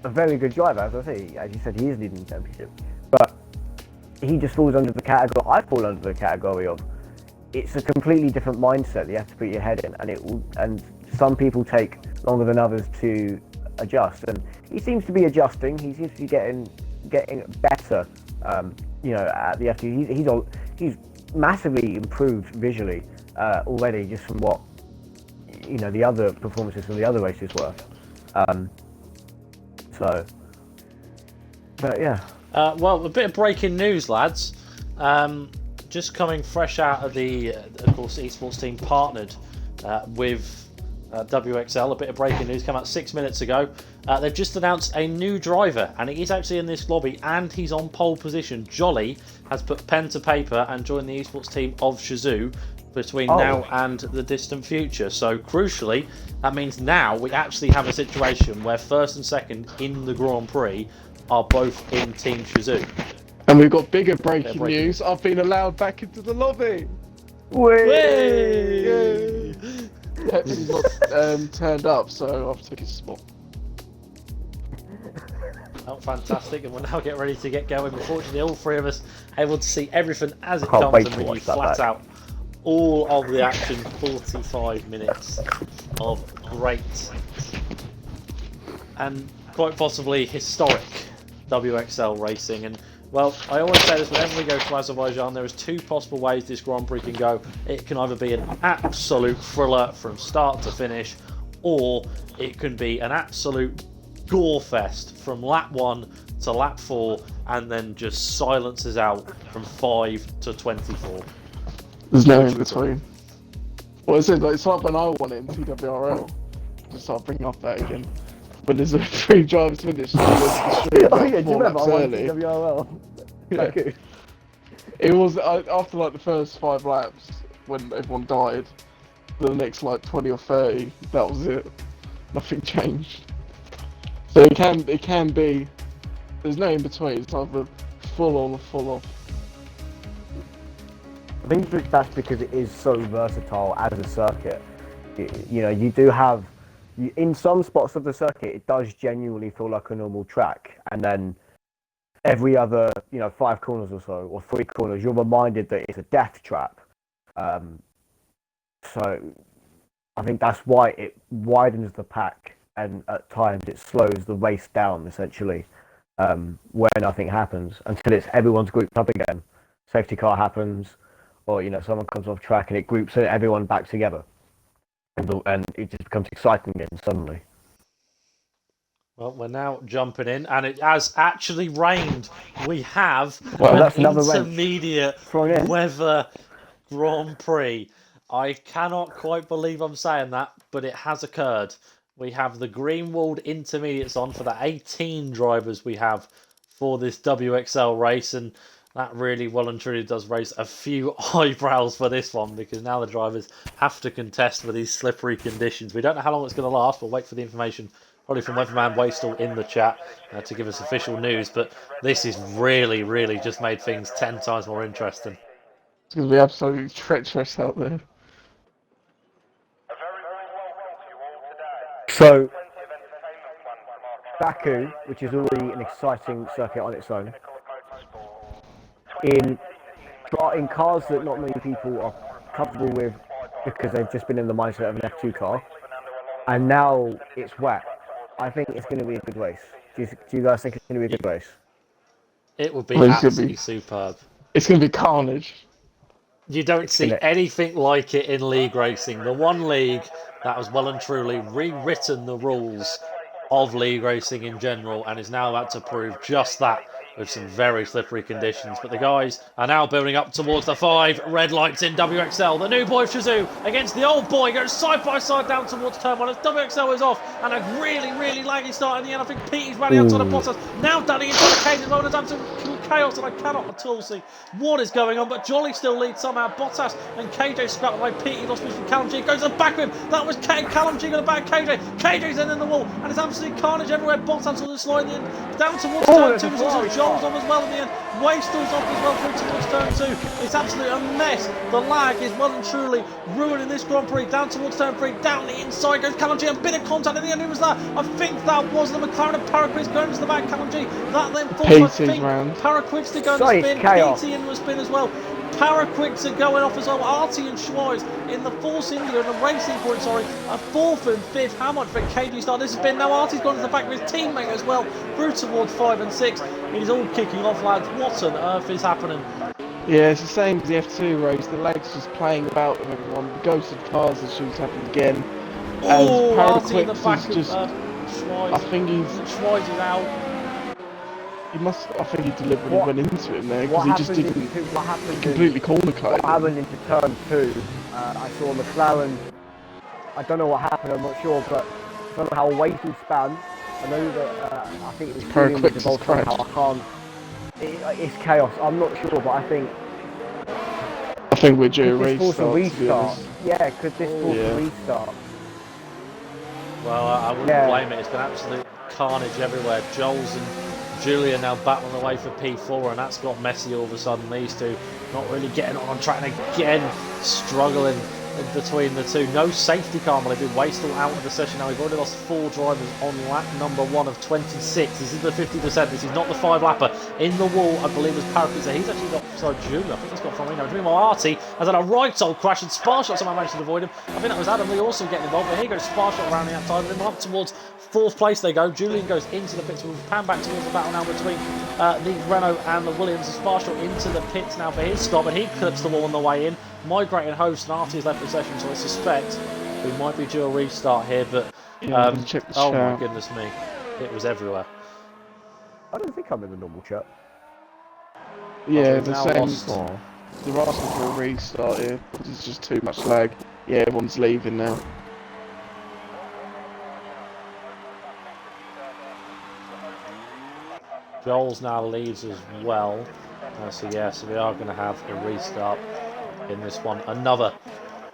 a very good driver, as you said, he is leading the championship. But he just falls under the category. I fall under the category of it's a completely different mindset that you have to put your head in, and some people take longer than others to adjust, and he seems to be adjusting. He seems to be getting better at the FT. He's massively improved visually already, just from what the other performances from the other races were. But yeah. Well, a bit of breaking news, lads. Just coming fresh out of the, of course, esports team partnered with WXL. A bit of breaking news came out 6 minutes ago. They've just announced a new driver, and he is actually in this lobby, and he's on pole position. Jolly has put pen to paper and joined the esports team of Shazoo between now and the distant future. So, crucially, that means now we actually have a situation where first and second in the Grand Prix are both in Team Shazoo. And we've got bigger breaking news. I've been allowed back into the lobby. Way! Pepsi's not turned up, so I've taken his spot. Oh, fantastic, and we'll now get ready to get going. Unfortunately, all three of us able to see everything as it Can't comes wait and to bring you watch that flat back. out all of the action. 45 minutes of great and quite possibly historic WXL racing. And well, I always say this whenever we go to Azerbaijan, there is two possible ways this Grand Prix can go. It can either be an absolute thriller from start to finish, or it can be an absolute gore fest from lap 1 to lap 4, and then just silences out from 5 to 24. There's no in between. Well, it's like when I won it in TWRL. Just start bringing up that again. When there's a 3 drivers finish. Oh yeah, do you remember I won WRL? Yeah. It was after like the first 5 laps when everyone died. The next like 20 or 30, that was it. Nothing changed. So it can be. There's no in between. It's either full on or full off. I think that's because it is so versatile as a circuit. You know, you do have, in some spots of the circuit, it does genuinely feel like a normal track, and then every other, 5 corners or so, or 3 corners, you're reminded that it's a death trap. So I think that's why it widens the pack, and at times it slows the race down, essentially, where nothing happens, until it's everyone's grouped up again. Safety car happens, or, someone comes off track and it groups everyone back together. And it just becomes exciting again suddenly. Well, we're now jumping in, and it has actually rained. We have that's an another intermediate weather Grand Prix. I cannot quite believe I'm saying that, but it has occurred. We have the Greenwald Intermediates on for the 18 drivers we have for this WXL race, and that really well and truly does raise a few eyebrows for this one, because now the drivers have to contest with these slippery conditions. We don't know how long it's going to last. We'll wait for the information, probably from Weatherman Wastel in the chat, to give us official news. But this is really, really just made things 10 times more interesting. It's going to be absolutely treacherous out there. So, Baku, which is already an exciting circuit on its own, in cars that not many people are comfortable with because they've just been in the mindset of an F2 car, and now it's wet. I think it's going to be a good race. Do you guys think it's going to be a good race? It would be absolutely superb. It's going to be carnage. You don't see anything like it in league racing. The one league that has well and truly rewritten the rules of league racing in general, and is now about to prove just that with some very slippery conditions. But the guys are now building up towards the 5 red lights in WXL. The new boy Shazoo against the old boy goes side by side down towards turn 1 as WXL is off, and a really, really laggy start in the end. I think Petey's running outside of Bottas, now Danny into the cage as well. There's absolute chaos, and I cannot at all see what is going on, but Jolly still leads somehow. Bottas and KJ scrapped away. Petey lost me from Callum G, goes to the back of him. That was Callum G going to back KJ. KJ's then in the wall, and it's absolutely carnage everywhere. Bottas on the slide in, down towards turn 2. There's also Joel's on as well in the end. Wastel's off as well through towards turn 2. It's absolutely a mess. The lag is well and truly ruining this Grand Prix. Down towards turn 3, down the inside goes Callum G. A bit of contact in the end. Who was that? I think that was the McLaren of Paraquis going to the back. Callum G. That then falls, I think. Paraquis to go and spin. Petey into a spin as well. Paraquicks are going off as well. Artie and Schweiz in the Force India and the Racing Point, a 4th and 5th. How much for KG start? This has been now. Artie's gone to the back with his teammate as well, through towards 5 and 6. He's all kicking off, lads. What on earth is happening? Yeah, it's the same as the F2 race. The leg's just playing about with everyone. The ghost of cars issues happen again. Oh, Artie in the back of Schweiz. I think Schweiz is out. I think he deliberately went into him there because he just didn't. Completely corner cut. What happened into turn 2? I saw McLaren. I don't know what happened. I'm not sure, but somehow Wastel span. I know that I think it was Paraquicks is somehow I can't. It's chaos. I'm not sure, but I think we're due a restart. Yeah, could this force a restart? Well, I wouldn't blame it. It's been absolute carnage everywhere. Joel's and Julia now battling away for P4, and that's got messy all of a sudden. These two not really getting on track, and again struggling between the two. No safety car, they've been wasted out of the session now. We've already lost 4 drivers on lap number 1 of 26. This is the 50%. This is not the 5-lapper. In the wall, I believe, is Parakeet. So he's actually got, sorry, Junior. I think he's got Farino. Dream Arty has had a right old crash, and Sparshot somehow managed to avoid him. I think that was Adam Lee also getting involved. But here goes Sparshot around the outside of him, up towards 4th place they go. Julian goes into the pits. We'll pan back towards the battle now between the Renault and the Williams. And Sparshot into the pits now for his stop, and he clips the wall on the way in. Migrating host, and Arty has left the session, so I suspect we might be due a restart here, but oh my goodness me, it was everywhere. I don't think I'm in the normal chat. Yeah, the same. They're asking for a restart here because it's just too much lag. Yeah, everyone's leaving now. Joel's now leads as well, so yes, we are going to have a restart in this one. Another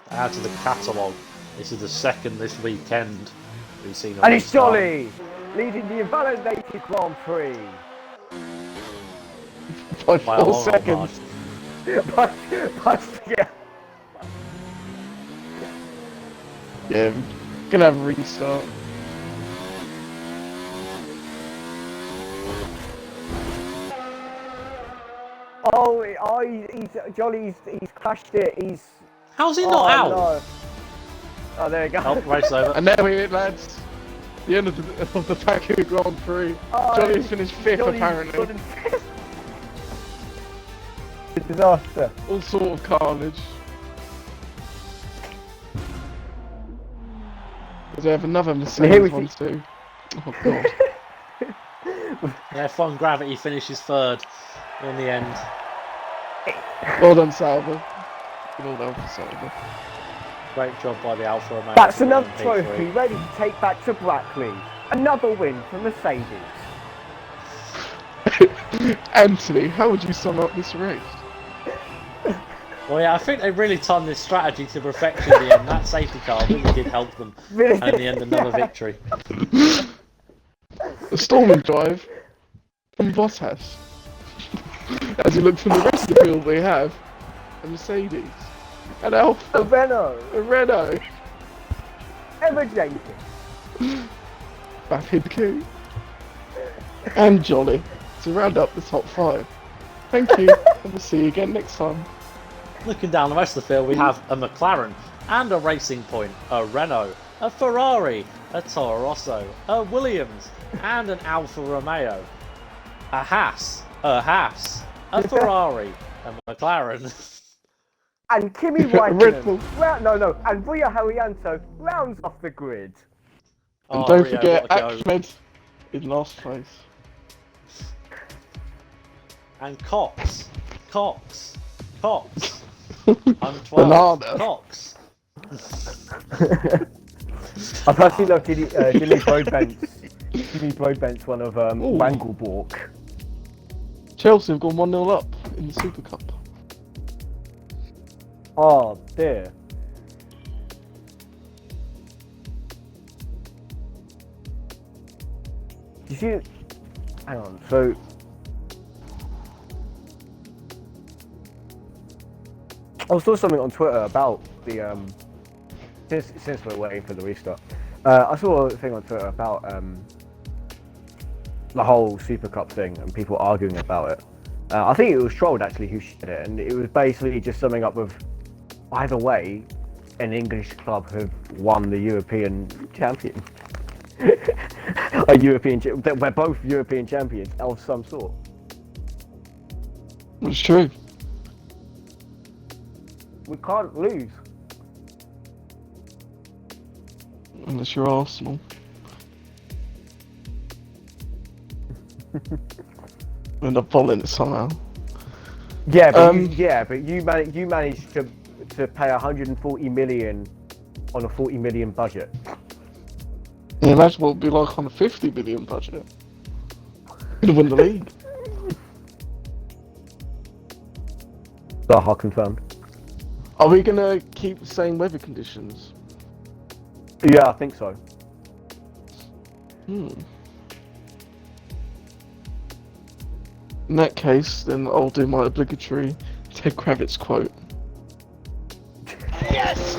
add to the catalogue. This is the second this weekend we've seen. And it's Jolly leading the invalidated Grand Prix by 4 seconds. Yeah, gonna have a restart. He's crashed it. How's he not out? No. Oh, there you go. Oh, race over. And there we go, lads. The end of the Baku Grand Prix. Jolly finished 5th apparently. Disaster. All sort of carnage. Does they have another Mercedes one too? Oh god. F1 Gravity finishes 3rd in the end. Well done, Salva. Well done for Salva. Great job by the Alfa Romeo. That's another trophy ready to take back to Brackley. Another win for Mercedes. Anthony, how would you sum up this race? Well, yeah, I think they really turned this strategy to perfection in the end. That safety car really did help them. Really? And in the end, another victory. A storming drive from Bottas. As you look from the rest of the field, we have a Mercedes, an Alfa, A Renault, a Renault, Emma Jenkins, Vapid Q, and Jolly to round up the top 5. Thank you, and we'll see you again next time. Looking down the rest of the field, we have a McLaren and a Racing Point, a Renault, a Ferrari, a Toro Rosso, a Williams, and an Alfa Romeo, a Haas, a Ferrari, a McLaren. and Kimi Raikkonen. And Ria Haryanto rounds off the grid. And don't forget Ahmed in last place. And Cox. I'm 12. Cox. I've actually loved Jimmy Broadbent's one of Wangleborg. Chelsea have gone 1-0 up in the Super Cup. Oh dear. Did you... Hang on, so... I saw something on Twitter about the since we're waiting for the restart. I saw a thing on Twitter about the whole Super Cup thing and people arguing about it. I think it was Trolled actually who shared it, and it was basically just summing up with either way, an English club have won the European champion. We're both European champions of some sort. It's true. We can't lose. Unless you're Arsenal. End up following it somehow. Yeah, but you managed to pay 140 million on a 40 million budget. Yeah, imagine what it would be like on a 50 million budget. You'd win the league. Zaha confirmed. Are we gonna keep the same weather conditions? Yeah, I think so. In that case, then I'll do my obligatory Ted Kravitz quote. Yes!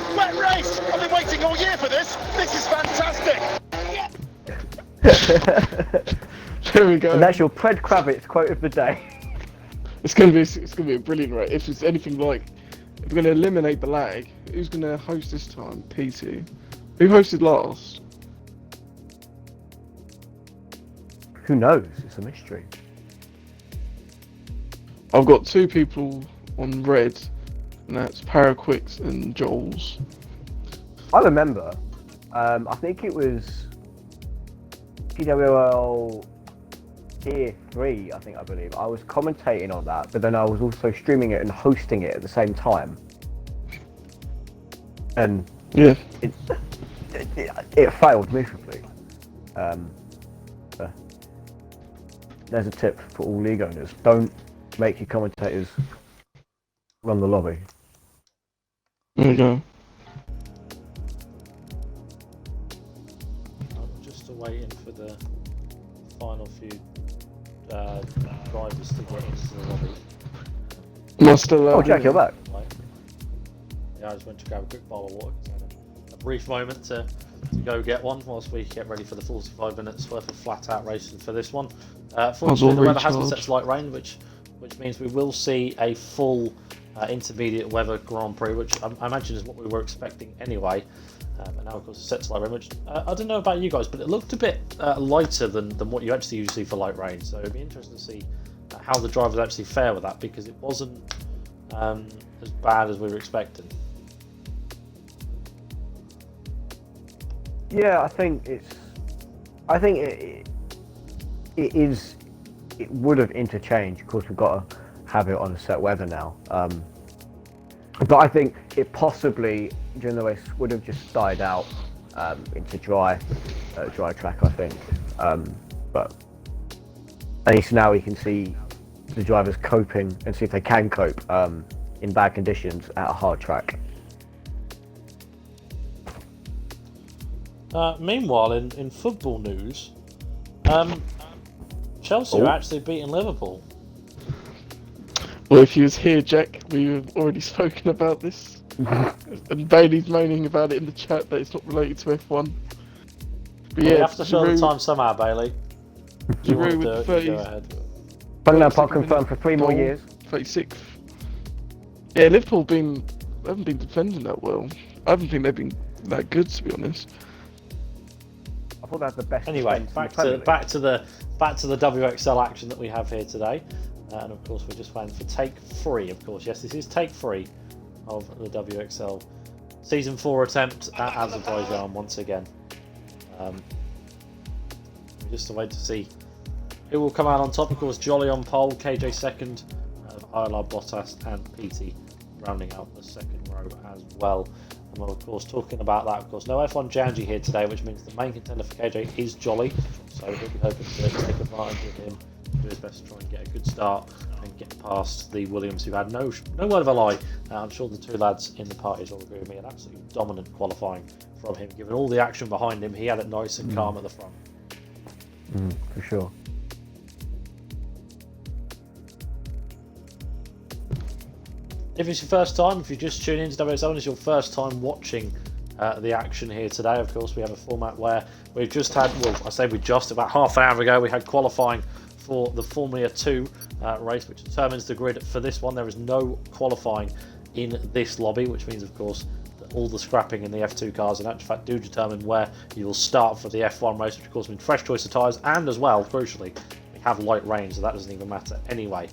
And that's your Pred Kravitz quote of the day. It's gonna be a brilliant race. If it's anything like, if we're gonna eliminate the lag, who's gonna host this time? PT. Who hosted last? Who knows? It's a mystery. I've got 2 people on red, and that's Paraquix and Joel's. I remember. I think it was PWL Tier 3, I believe. I was commentating on that, but then I was also streaming it and hosting it at the same time. And Yeah. it failed miserably. There's a tip for all league owners: don't make your commentators run the lobby. There you go. I'm just waiting for the final few drivers to get into the lobby. Am I still Oh, Jack, you're back. Yeah, I just went to grab a quick bowl of water. A brief moment to go get one whilst we get ready for the 45 minutes worth of flat out racing for this one. Fortunately, the weather has been set to light rain, which means we will see a full intermediate weather Grand Prix, which I imagine is what we were expecting anyway. And now, of course, it's set to light rain, which I don't know about you guys, but it looked a bit lighter than what you actually usually see for light rain. So it'd be interesting to see how the drivers actually fare with that, because it wasn't as bad as we were expecting. Yeah, I think it is. It would have interchanged. Of course, we've got to have it on a set weather now. But I think it possibly during the race would have just died out into dry track. I think, but at least now we can see the drivers coping and see if they can cope in bad conditions at a hard track. Meanwhile, in football news, Chelsea are actually beating Liverpool. Well, if you was here, Jack, we've already spoken about this. And Bailey's moaning about it in the chat that it's not related to F1. But Well, yeah, you have to fill the time somehow, Bailey. Giroud with 30. Bungner Park confirmed for 3 more years. 36th. Yeah, Liverpool haven't been defending that well. I don't think they've been that good, to be honest. I thought they had the best. Anyway, back to the WXL action that we have here today, and of course we're just waiting for take 3. Of course, yes, this is take 3 of the WXL season 4 attempt at Azerbaijan once again. We're just wait to see who will come out on top. Of course, Jolly on pole, KJ second, Ayla, Bottas, and PT rounding out the second row as well. And we're of course talking about that. Of course, no F1 Janji here today, which means the main contender for KJ is Jolly. So we'll be hoping to take advantage of him, do his best to try and get a good start and get past the Williams, who had no word of a lie. I'm sure the 2 lads in the parties will agree with me. An absolutely dominant qualifying from him, given all the action behind him. He had it nice and calm at the front. For sure. If it's your first time, if you're just tuning into WXL and it's your first time watching the action here today, of course we have a format where we've just had, well, I say we just, about half an hour ago, we had qualifying for the Formula 2 race, which determines the grid for this one. There is no qualifying in this lobby, which means, of course, that all the scrapping in the F2 cars, in actual fact, do determine where you will start for the F1 race, which of course means fresh choice of tyres, and as well, crucially, we have light rain, so that doesn't even matter anyway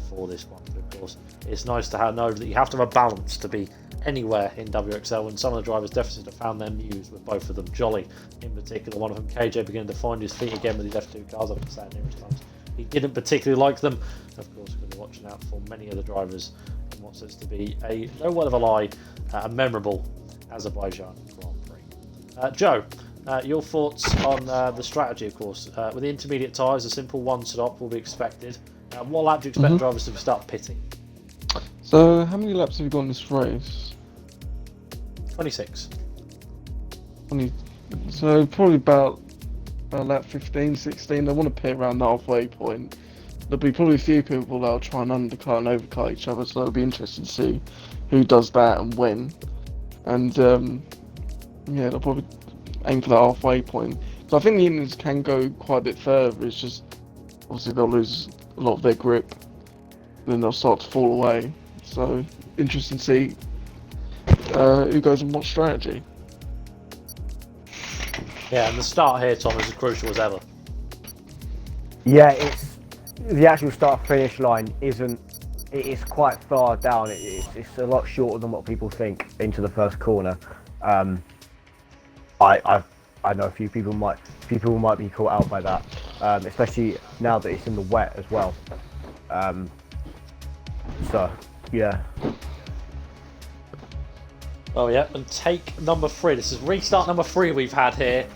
for this one. Of course, it's nice to know that you have to have a balance to be anywhere in WXL, and some of the drivers definitely have found their muse with both of them. Jolly in particular, one of them, KJ, beginning to find his feet again with his F2 cars. I've been saying numerous times he didn't particularly like them. Of course, we're going to be watching out for many of the drivers in what says to be a, no word of a lie, a memorable Azerbaijan Grand Prix. Joe, your thoughts on the strategy, of course. With the intermediate tyres, a simple one stop will be expected. What lap do you expect drivers to start pitting? So, how many laps have you got in this race? 26. So, probably about lap 15, 16. They want to pit around the halfway point. There'll be probably a few people that'll try and undercut and overcut each other, so it'll be interesting to see who does that and when. And, yeah, they'll probably aim for the halfway point. So I think the Indians can go quite a bit further. It's just obviously they'll lose a lot of their grip, then they'll start to fall away. So interesting to see who goes on what strategy. Yeah, and the start here, Tom, is as crucial as ever. Yeah, it's the actual start-finish line isn't. It is quite far down. It's a lot shorter than what people think into the first corner. I know a few people might be caught out by that, especially now that it's in the wet as well. So yeah. Oh yeah, and take number 3. This is restart number 3 we've had here.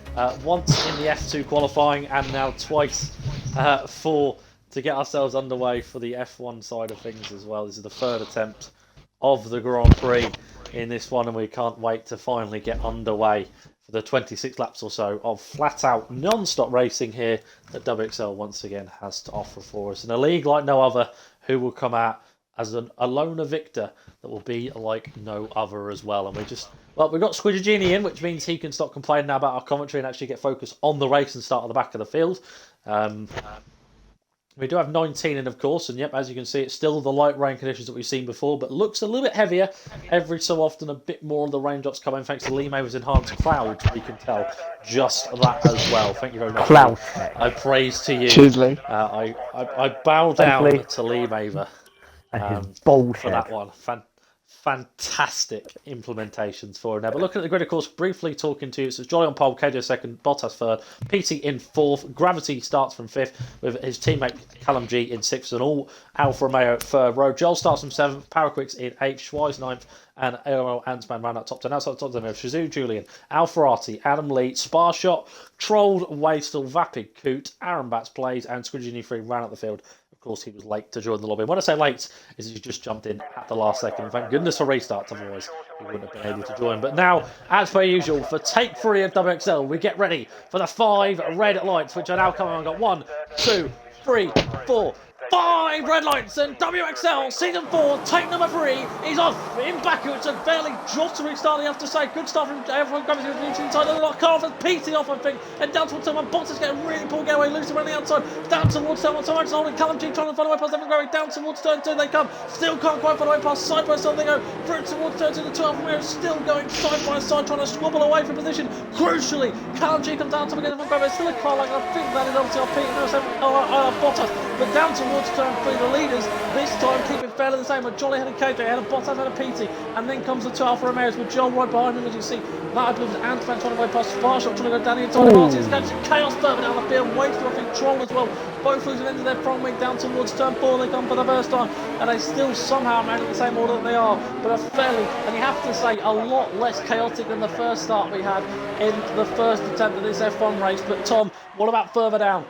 Once in the F2 qualifying, and now twice to get ourselves underway for the F1 side of things as well. This is the 3rd attempt of the Grand Prix in this one, and we can't wait to finally get underway for the 26 laps or so of flat-out non-stop racing here that WXL once again has to offer for us. In a league like no other, who will come out as a loner victor that will be like no other as well. And we've got Squidgy Genie in, which means he can stop complaining now about our commentary and actually get focused on the race and start at the back of the field. We do have 19 in, of course, and yep, as you can see, it's still the light rain conditions that we've seen before, but looks a little bit heavier. Every so often, a bit more of the raindrops come in, thanks to Lee Maver's enhanced clouds. We can tell just that as well. Thank you very much. Cloud. I praise to you. Cheers, Lee. I bow down to Lee Maver for that one. Fantastic implementations for him there. But looking at the grid, of course, briefly talking to you, so it's Jolly on pole, KJ second, Bottas third, PT in fourth, Gravity starts from fifth with his teammate Callum G in sixth, and all Alfa Romeo third row. Joel starts from seventh, Paraquix in eighth, Schweiz ninth, and AOL Antsman ran out top 10. Outside the top 10 of Shizou Julian, Alfarati, Adam Lee, Sparshot, Trolled, Wastel, Vapid, Coot, Aaron Batts plays, and Squidgy 3 ran out the field. Of course, he was late to join the lobby. And when I say late, is he just jumped in at the last second. Thank goodness for restarts, otherwise he wouldn't have been able to join. But now, as per usual, for take 3 of WXL, we get ready for the 5 red lights, which are now coming on. I've got 1, 2, 3, 4, 5 red lights, and WXL Season 4, take number 3, is off in Baku. It's a fairly jottery start, you have to say. Good start from everyone coming to the inside. A lot of car for PT off, I think, and down towards someone. Bottas getting really poor getaway, loose around the outside, down towards someone. Someone's holding Callum G, trying to find a way past them, going down towards turn 2. They come, still can't quite find a way past. Side by side they go through towards turn 2. The 12 from here still going side by side, trying to squabble away from position. Crucially, Callum G comes down top again from Grove. There's still a car like I think that is obviously on Pete, Bottas, but down towards turn 3, the leaders this time keep it fairly the same, with Jolly ahead of KJ, ahead of Bottas, ahead of PT, and then comes the 2 Alfa Romeos with Joel right behind him, as you see. That I believe is Antoine trying to go past Sparshot, trying to go down the inside of Martin. It's going to chaos further down the field, waits for I think Troll as well. Both losing into their front wing down towards turn 4. They come for the first time, and they still somehow manage the same order that they are, but are fairly, and you have to say, a lot less chaotic than the first start we had in the first attempt of this F1 race. But Tom, what about further down?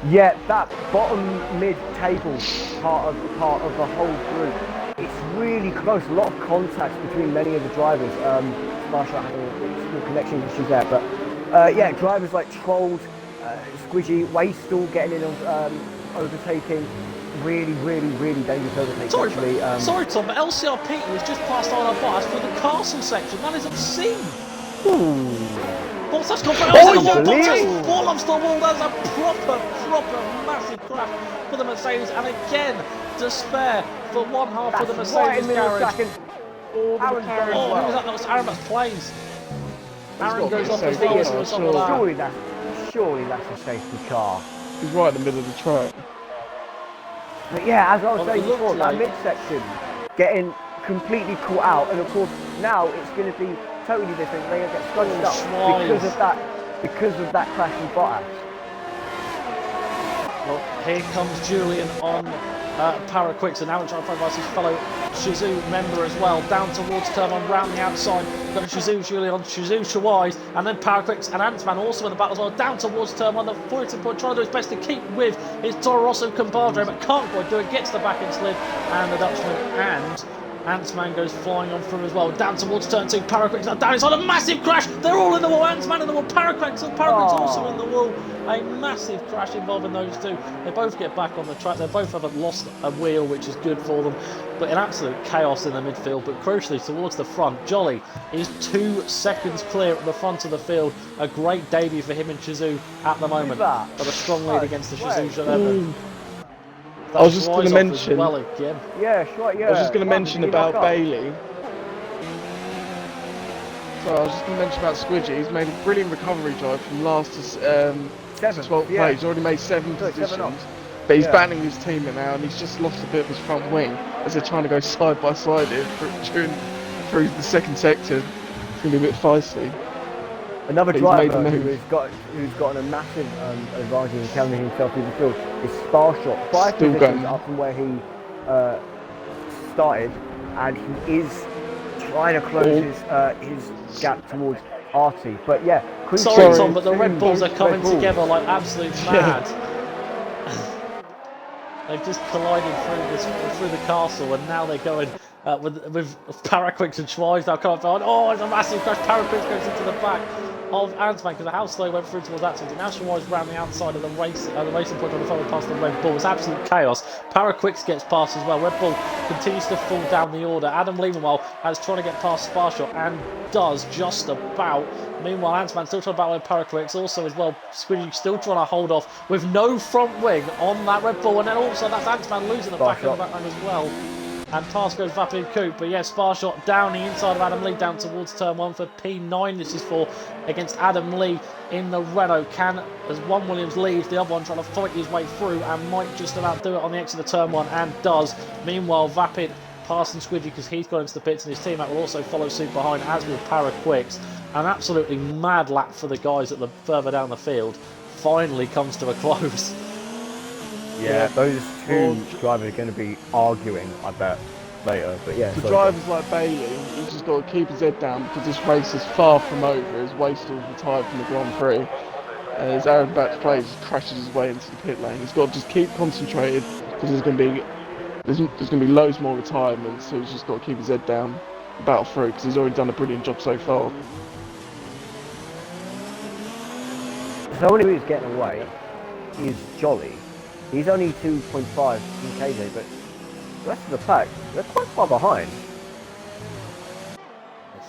Yeah, that bottom mid-table part of the whole group, it's really close. A lot of contacts between many of the drivers. Sparshot having small connection issues there, but yeah, drivers like Trolls, Squidgy, Wastel getting in on overtaking. Really dangerous overtaking. Sorry, Tom, but LCRP was just past our Bottas for the castle section. That is obscene. Bottas got Bottas! Wall up the wall. That's a proper massive crash for the Mercedes, and again, despair for one half of the Mercedes garage. Who was that? That was Aaron Batts plays. Aaron goes off his safety horse car, or something like that. Surely that's a safety car. He's right in the middle of the track. But yeah, as I was saying it looked before, that like- midsection getting completely caught out, and of course now it's going to be totally different. They get scrunched up because of that crash in Bottas. Well, here comes Julian on Paraquix, and now we're trying to find his fellow Shizou member as well, down towards turn 1, round the outside. Got a Shizou Julian on Shizou Schweiz, and then Paraquix and Antsman also in the battle as well, down towards turn 1. The Fulton point trying to do his best to keep with his Toro Rosso compadre, but can't quite do it. Gets the back end slid, and the Dutchman and Ant-Man goes flying on through as well, down towards turn 2, Paraquix now down inside, a massive crash, they're all in the wall, Ant-Man in the wall, Paraquix also in the wall, a massive crash involving those two. They both get back on the track, they both haven't lost a wheel, which is good for them, but in absolute chaos in the midfield, but crucially towards the front, Jolly is 2 seconds clear at the front of the field, a great debut for him and Shizou at the moment, but a strong lead against the Shizou Jaleva. I was just going to mention. Well again. Yeah, sure. Yeah. I was just going to mention about Bailey. So I was just going to mention about Squidgy. He's made a brilliant recovery drive from last to 12th place. He's already made 7 positions. But he's battling his teammate now, and he's just lost a bit of his front wing as they're trying to go side by side here through the second sector. It's going to be a bit feisty. Another driver who's gotten a massive advantage in counting himself through the field is Sparshot. 5 positions up from where he started, and he is trying to close his gap towards Artie. But yeah, sorry Tom, but the Red Bulls are coming together like absolute mad. They've just collided through the castle, and now they're going with Paraquix and Schweiz now coming behind. Oh, it's a massive crash. Paraquix goes into the back of Ant-Man because the house slow went through towards that side. Now Schweiz round the outside of the racing point on the phone past the Red Bull. It's absolute chaos. Paraquix gets past as well. Red Bull continues to fall down the order. Adam Lee, meanwhile, is trying to get past Sparshot and does just about. Meanwhile, Ant-Man still trying to battle with Paraquix. Also, as well, Squidgy still trying to hold off with no front wing on that Red Bull. And then also, that's Ant-Man losing the back of the background as well. And past goes Vapid Coupe, but yeah, Sparshot down the inside of Adam Lee, down towards turn 1 for P9. This is for against Adam Lee in the Renault. As one Williams leaves, the other one trying to fight his way through and might just about do it on the exit of turn 1 and does. Meanwhile, Vapid passing Squidgy because he's got into the pits, and his teammate will also follow suit behind, as will Paraquix. An absolutely mad lap for the guys at the further down the field finally comes to a close. Yeah, those two drivers are going to be arguing, I bet, later. But yeah, the drivers like Bailey, he's just got to keep his head down because this race is far from over. He's wasted all the time from the Grand Prix. As Aaron about to play, he just crashes his way into the pit lane. He's got to just keep concentrated because there's going to be loads more retirements. So he's just got to keep his head down, battle through because he's already done a brilliant job so far. So only who's getting away is Jolly. He's only 2.5 from KJ, but the rest of the pack, they're quite far behind.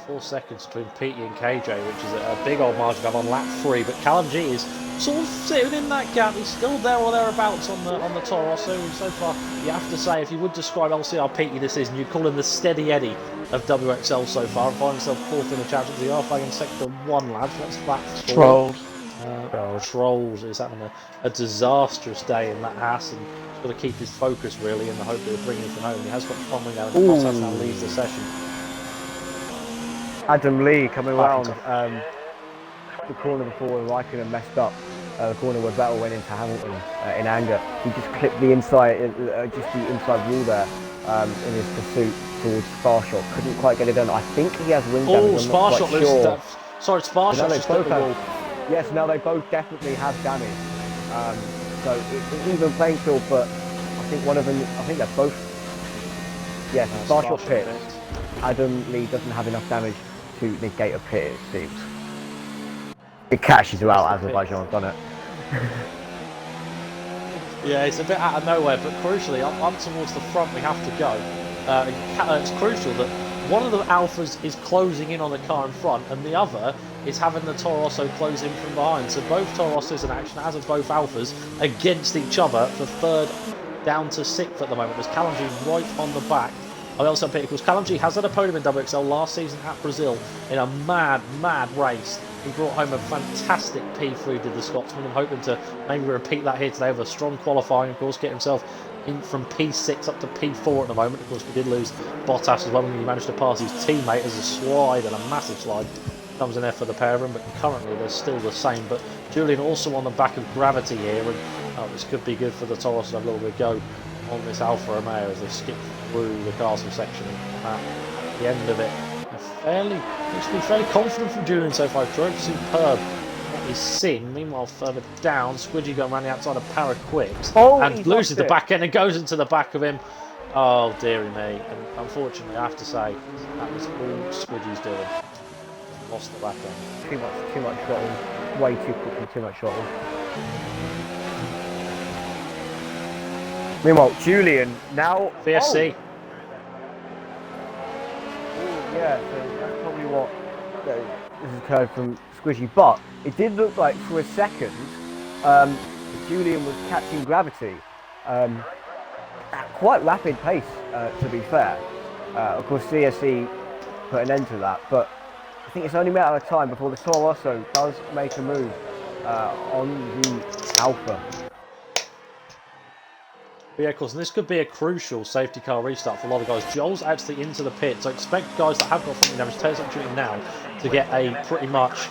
4 seconds between Petey and KJ, which is a big old margin on lap 3, but Callum G is sort of sitting in that gap. He's still there or thereabouts on the Toro. So far, you have to say, if you would describe LCR Petey this season, you'd call him the steady Eddie of WXL so far, and find himself 4th in the championship. He are playing in sector 1, lads. That's lap 4. Trolled. Trolls is having a disastrous day in that Haas, and he's got to keep his focus really in the hope that he'll bring anything home. He has got front wing out, and Bottas now leaves the session. Adam Lee coming around the corner before Raikkonen messed up. The corner where Vettel went into Hamilton in anger. He just clipped the inside, wall there in his pursuit towards Sparshot. Couldn't quite get it done. I think he has wing damage. Sparshot loses that. Sorry, Sparshot just hit the wall. Yes, now they both definitely have damage. So it's even playing field, but I think one of them, I think they're both. Yes, Sparshot pit. Adam Lee doesn't have enough damage to negate a pit, it seems. It catches you out, Azerbaijan, doesn't it? Yeah, it's a bit out of nowhere, but crucially, up towards the front we have to go. It's crucial that one of the Alphas is closing in on the car in front, and the other is having the Toro Rosso close in from behind. So both Toro Rossos in action, as are both Alphas, against each other for 3rd down to 6th at the moment. There's Callum G right on the back of LCR Petty, because Callum G has had a podium in WXL last season at Brazil in a mad race. He brought home a fantastic P3, did the Scotsman. I'm hoping to maybe repeat that here today with a strong qualifying, of course, get himself in from P6 up to P4 at the moment. Of course, we did lose Bottas as well when he managed to pass his teammate as a slide, and a massive slide comes in there for the pair of them, but currently they're still the same. But Julian also on the back of Gravity here, and this could be good for the Toros to have a little bit of go on this Alfa Romeo as they skip through the castle section. At the end of it, looks to be fairly confident from Julian so far. Drove superb what he's seen. Meanwhile, further down, Squidgy going around the outside of Paraquix and loses the back end and goes into the back of him. Oh, dearie me. And unfortunately, I have to say, that was all Squidgy's doing. Lost the back end. Too much throttle. Way too quickly, too much throttle. Meanwhile, Julian now... VSC. Oh, yeah, so that's probably what this has occurred from Squidgy. But it did look like for a second, Julian was catching gravity. At quite rapid pace, to be fair. Of course, CSE put an end to that, but I think it's only a matter of time before the Toro Rosso does make a move on the Alpha. But yeah, of course, and this could be a crucial safety car restart for a lot of guys. Joel's actually into the pit, so expect guys that have got front wing damage to take this opportunity now to get a pretty much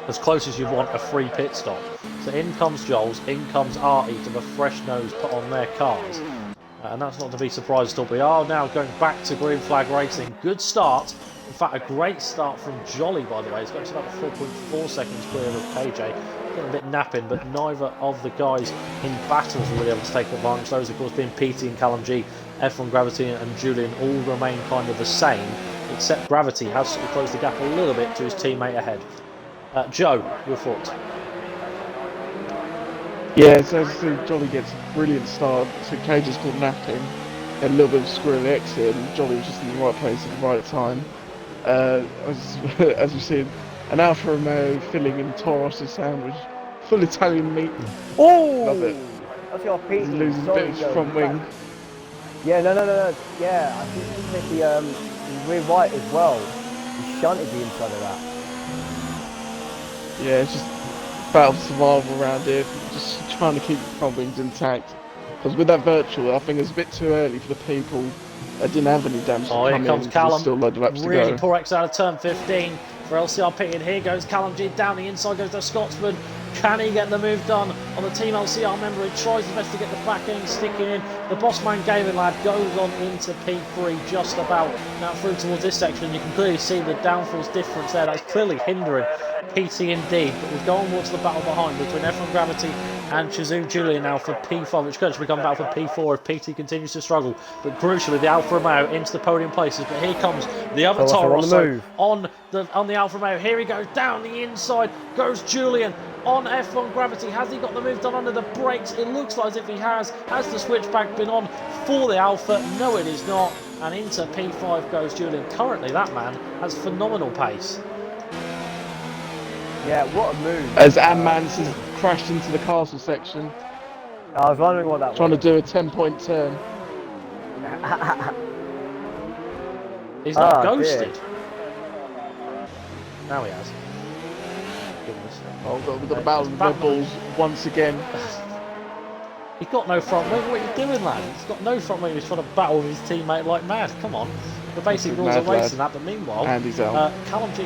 as close as you want a free pit stop. So in comes Joel's, in comes Artie to the fresh nose put on their cars. And that's not to be surprised at all. We are now going back to green flag racing. Good start. In fact, a great start from Jolly, by the way. He's got to about 4.4 seconds clear of KJ. Getting a bit napping, but neither of the guys in battles were really able to take advantage. Those, of course, being PT and Callum G, F1 Gravity and Julian all remain kind of the same, except Gravity has sort of closed the gap a little bit to his teammate ahead. Joe, your thoughts? Yeah, so Jolly gets a brilliant start. So KJ's caught napping, had a little bit of squirrely exit, and Jolly was just in the right place at the right time. As we said, an Alfa Romeo filling in Toro Rosso sandwich, full Italian meat. Oh! Love it. That's your Pete. He's losing a bit of his front wing. Yeah, no. Yeah, I think he hit the rear right as well. He shunted the inside of that. Yeah, it's just battle for survival around here. Just trying to keep the front wings intact. Because with that virtual, I think it's a bit too early for the people that didn't have any damage to come in. Here comes Callum. Still a load of laps Really to go. poor exit out of turn 15 for LCR pitted. Here goes Callum G down the inside, goes the Scotsman. Can he get the move done on the Team LCR member? He tries his best to get the back end sticking in. The Bossman Gaming lad goes on into P3 just about. Now through towards this section, you can clearly see the downforce difference there. That's clearly hindering PT indeed, but we've gone towards the battle behind between F1 Gravity and Chizou Julian now for P5, which could actually become battle for P4 if PT continues to struggle. But crucially, the Alfa Romeo into the podium places. But here comes the other Toro Rosso on the Alfa Romeo. Here he goes down the inside. Goes Julian on F1 Gravity. Has he got the move done under the brakes? It looks like as if he has. Has the switchback been on for the Alfa? No, it is not. And into P5 goes Julian. Currently, that man has phenomenal pace. Yeah, what a move. As Ammans has crashed into the castle section. I was wondering what that trying was. to do a 10-point turn. He's not ghosted. Dear. Now he has. Goodness. Oh, we've got a battle of the Red Bulls once again. He's got no front wing. What are you doing, lad? He's got no front wing. He's trying to battle with his teammate like mad. Come on. The basic rules of racing that, but meanwhile, Andy's out. Callum G.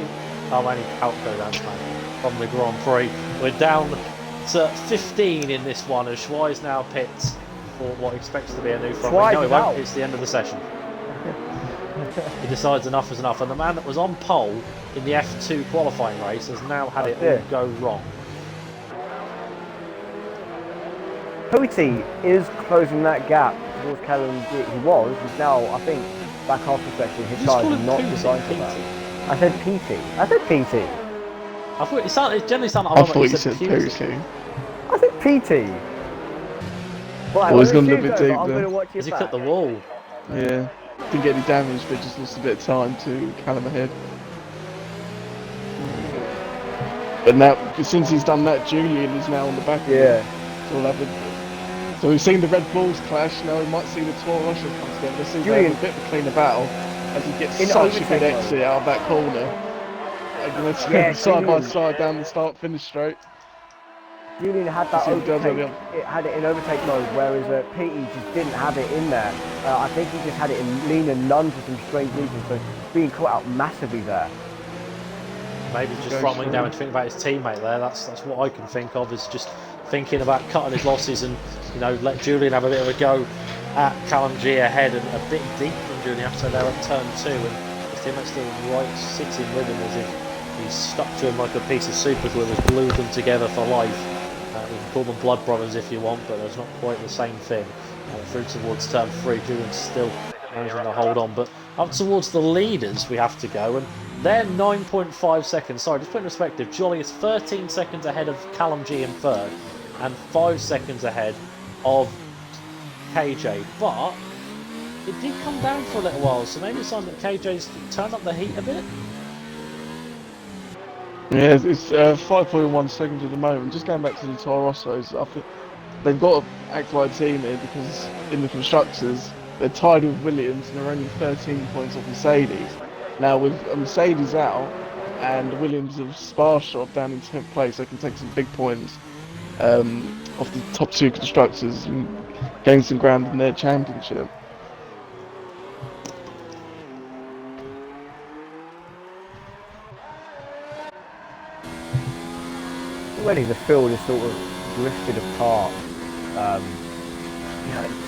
Oh, only out go down from the Grand Prix. We're down to 15 in this one as Schweiz now pits for what expects to be a new front wing. No, he won't. It's the end of the session. He decides enough is enough, and the man that was on pole in the F2 qualifying race has now had it all go wrong. Poti is closing that gap towards Callum G. He was. He's now, I think, back half the section. His car is not designed for that. I said PT. I said PT. I thought it generally sounded like you said PT. I said PT. Right, he's gone a little bit deep I'm there. going to watch your Has he cut the wall? Yeah. Didn't get any damage, but just lost a bit of time to Callum ahead. But now, since he's done that, Julian is now on the back. Yeah. So we've seen the Red Bulls clash. Now we might see the Toro Rosso come together. Let's see if they have a bit of a cleaner battle as he gets such a good exit out of that corner. Let's go side by side down the start-finish straight. Julian had that overtake. It had it in overtake mode, whereas Petey just didn't have it in there. I think he just had it in lean and none for some strange reasons. So being caught out massively there. Maybe just front wing damage. Think about his teammate there. That's what I can think of, is just thinking about cutting his losses and, you know, let Julian have a bit of a go at Callum G ahead and a bit deep from Julian after they're at turn 2, and his teammate's still right sitting with him as if he's stuck to him like a piece of super glue, has glued them together for life. You can call them blood brothers if you want, but it's not quite the same thing. through towards turn 3. Julian's still managing to hold on, but up towards the leaders we have to go, and they're 9.5 seconds. Sorry, just put in perspective, Jolly is 13 seconds ahead of Callum G in third, and 5 seconds ahead of KJ, but it did come down for a little while, so maybe it's time that KJ's turned up the heat a bit. Yeah, it's 5.1 seconds at the moment. Just going back to the Toro Rossos, I think they've got to act like a team here, because in the constructors they're tied with Williams and they're only 13 points off Mercedes. Now with Mercedes out and Williams of Spa shot down in 10th place, they can take some big points off the top 2 constructors and gain some ground in their championship. Already the field is sort of drifted apart.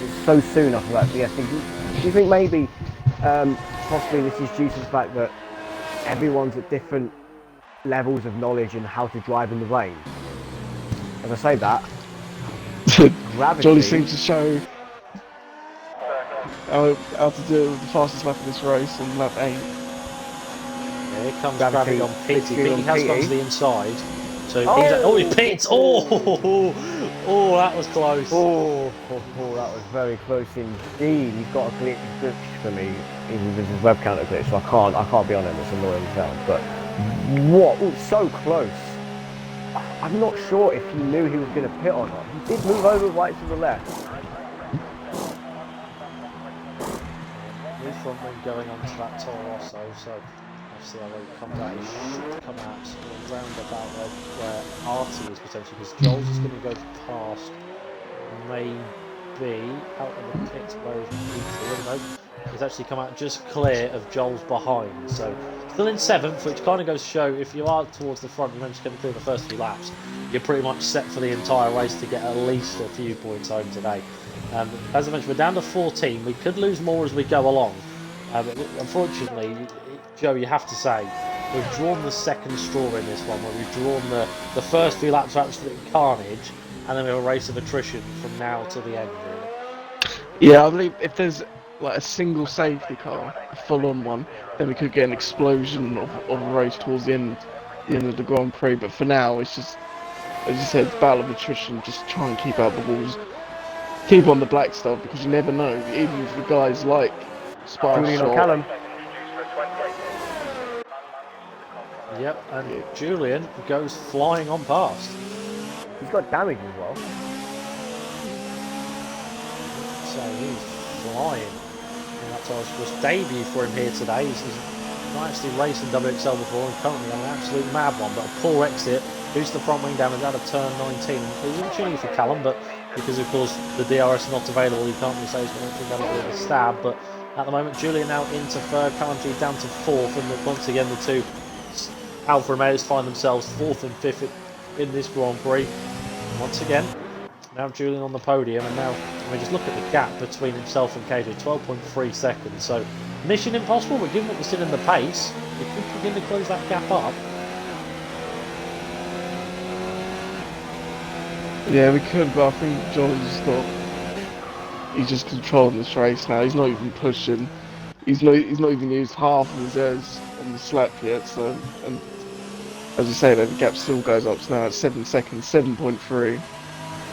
It's so soon after that. Yeah, do you think maybe possibly this is due to the fact that everyone's at different levels of knowledge and how to drive in the rain? As I say that, gravity... Jolly seems to show how to do the fastest lap of this race on lap 8. Here comes gravity on Petey. Petey has gone to the inside. So he pits! Oh, that was close. Oh, that was very close indeed. He's got a glitch for me, even with his web counter glitch, so I can't be on him. It's annoying as hell. But what? Oh, so close. I'm not sure if he knew he was going to pit or not. He did move over right to the left. New front wing going onto that Toro Rosso, so see how it comes out. He should come out round about where Artie is potentially, because Joel's is going to go past maybe out of the pits where he's actually come out just clear of Joel's behind. So still in 7th, which kind of goes to show if you are towards the front, you manage to get clear the first few laps, you're pretty much set for the entire race to get at least a few points home today. As I mentioned, we're down to 14. We could lose more as we go along. But unfortunately, Joe, you have to say, we've drawn the second straw in this one, where we've drawn the first few laps of absolute carnage, and then we have a race of attrition from now to the end, really. Yeah, I believe if there's like a single safety car, a full-on one, then we could get an explosion of a race towards the end of the Grand Prix. But for now, it's just, as you said, it's battle of attrition. Just try and keep out the walls, keep on the black stuff, because you never know. Even if the guys like Julian or Callum. Yep, and Julian goes flying on past. He's got damage as well. So he's flying. And that's our debut for him here today. He's not actually raced in WXL before, and currently on an absolute mad one, but a poor exit. Boost the front wing down and out of turn 19. He's opportunity for Callum, but because of course the DRS is not available, you can't really say he's going to have a bit of a stab. But at the moment, Julian now into third, Callum G down to 4th, and once again the two Alfa Romeos find themselves 4th and 5th in this Grand Prix. And once again, now Julian on the podium, and now I mean, just look at the gap between himself and KJ, 12.3 seconds. So mission impossible, but given what we've seen in the pace, it could begin to close that gap up. Yeah, we could, but I think John's he's just controlling this race now. He's not even pushing. He's not even used half of his airs on the slap yet. So, and as you say, the gap still goes up. So now it's 7 seconds, 7.3.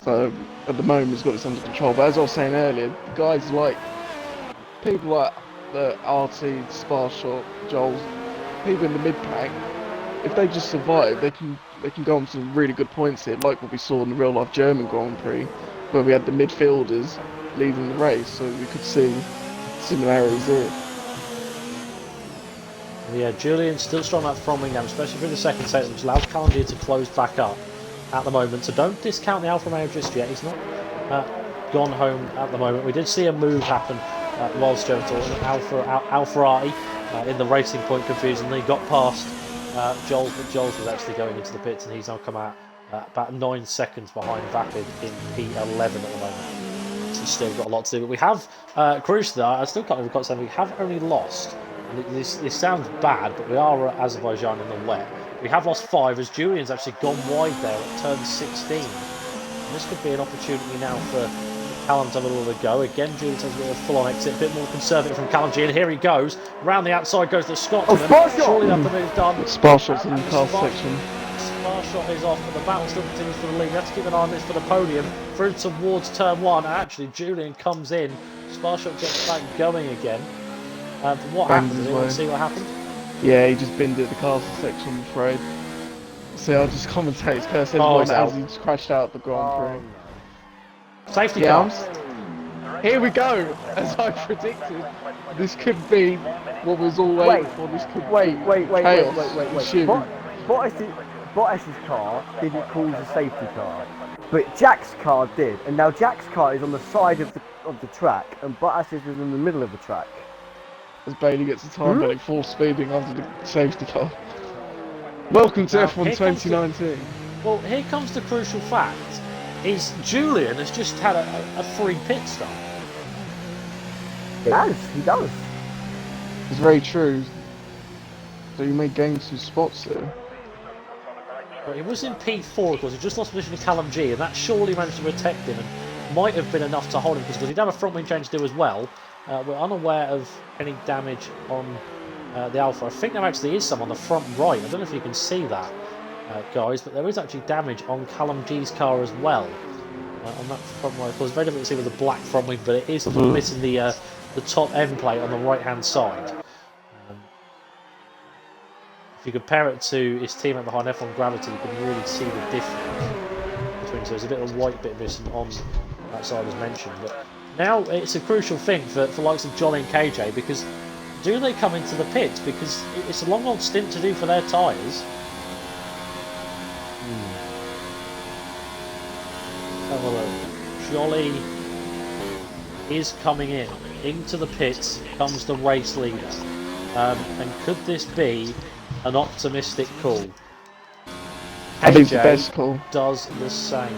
So at the moment, he's got this under control. But as I was saying earlier, guys like people like the RT, Sparshot, Joel, people in the mid pack, if they just survive, they can go on some really good points here, like what we saw in the real life German Grand Prix, where we had the midfielders leading the race. So we could see similarities here. Yeah, Julian's still strong that front wing down, especially through the second set, which allows Callum to close back up at the moment. So don't discount the Alfa Romeo just yet. He's not gone home at the moment. We did see a move happen whilst Joe talking. Alfa in the racing point confusingly got past Joel's, but Joel's was actually going into the pits, and he's now come out about 9 seconds behind Vapid in P11 at the moment. So still got a lot to do. But we have Cruz there. I still can't even quite say we have only lost. This sounds bad, but we are at Azerbaijan in the wet. We have lost 5 as Julian's actually gone wide there at turn 16. And this could be an opportunity now for Callum to have a little go. Again, Julian has a bit of full-on exit, a bit more conservative from Callum G, and here he goes. Round the outside goes the Scotsman. Surely enough, the move done. Spar shots in the cast section. Spar shot is off, but the battle still continues for the lead. You have to keep an eye on this for the podium. Through towards turn one. Actually, Julian comes in. Spar shot gets back going again. What happened? Did anyone see what happened? Yeah, he just binned at the castle section, I'm afraid. So I'll just commentate his curse as he just crashed out the Grand Prix. Safety car. Here we go, as I predicted. This could be what was all waiting for. This could be chaos. Bottas's car didn't cause a safety car, but Jack's car did, and now Jack's car is on the side of the track, and Bottas's is in the middle of the track. As Bailey gets a time belly for speeding under the safety car. Welcome to F1 2019. Well, here comes the crucial fact: is Julian has just had a free pit stop. He does. It's very true. So you may gain some spots there. Well, he was in P4, of course. He just lost position to Callum G, and that surely managed to protect him, and might have been enough to hold him, because he'd have a front wing change to do as well. We're unaware of any damage on the Alpha. I think there actually is some on the front right. I don't know if you can see that, guys, but there is actually damage on Callum G's car as well. On that front right, of course, very difficult to see with the black front wing, but it is missing the top end plate on the right-hand side. If you compare it to his teammate behind F1 Gravity, you can really see the difference between. So there's a bit of white bit missing on that side as mentioned. But now it's a crucial thing for likes of Jolly and KJ, because do they come into the pits? Because it's a long old stint to do for their tyres. Have a look. Jolly is coming into the pits. Comes the race leader, and could this be an optimistic call? I think it's the best call. Does the same.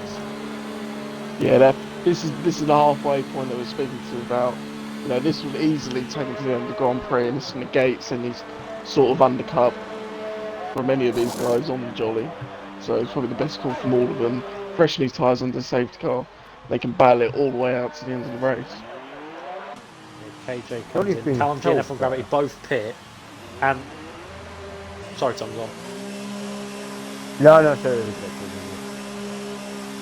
Yeah, this is the halfway point that we're speaking to about. You know, this would easily take him to the end of the Grand Prix, and this negates any sort of undercut from any of these guys on the Jolly. So it's probably the best call from all of them. Freshen these tyres under the safety car. They can battle it all the way out to the end of the race. KJ comes in. Callum G and F1 Gravity both pit, and sorry, Tom, go on. No, sorry.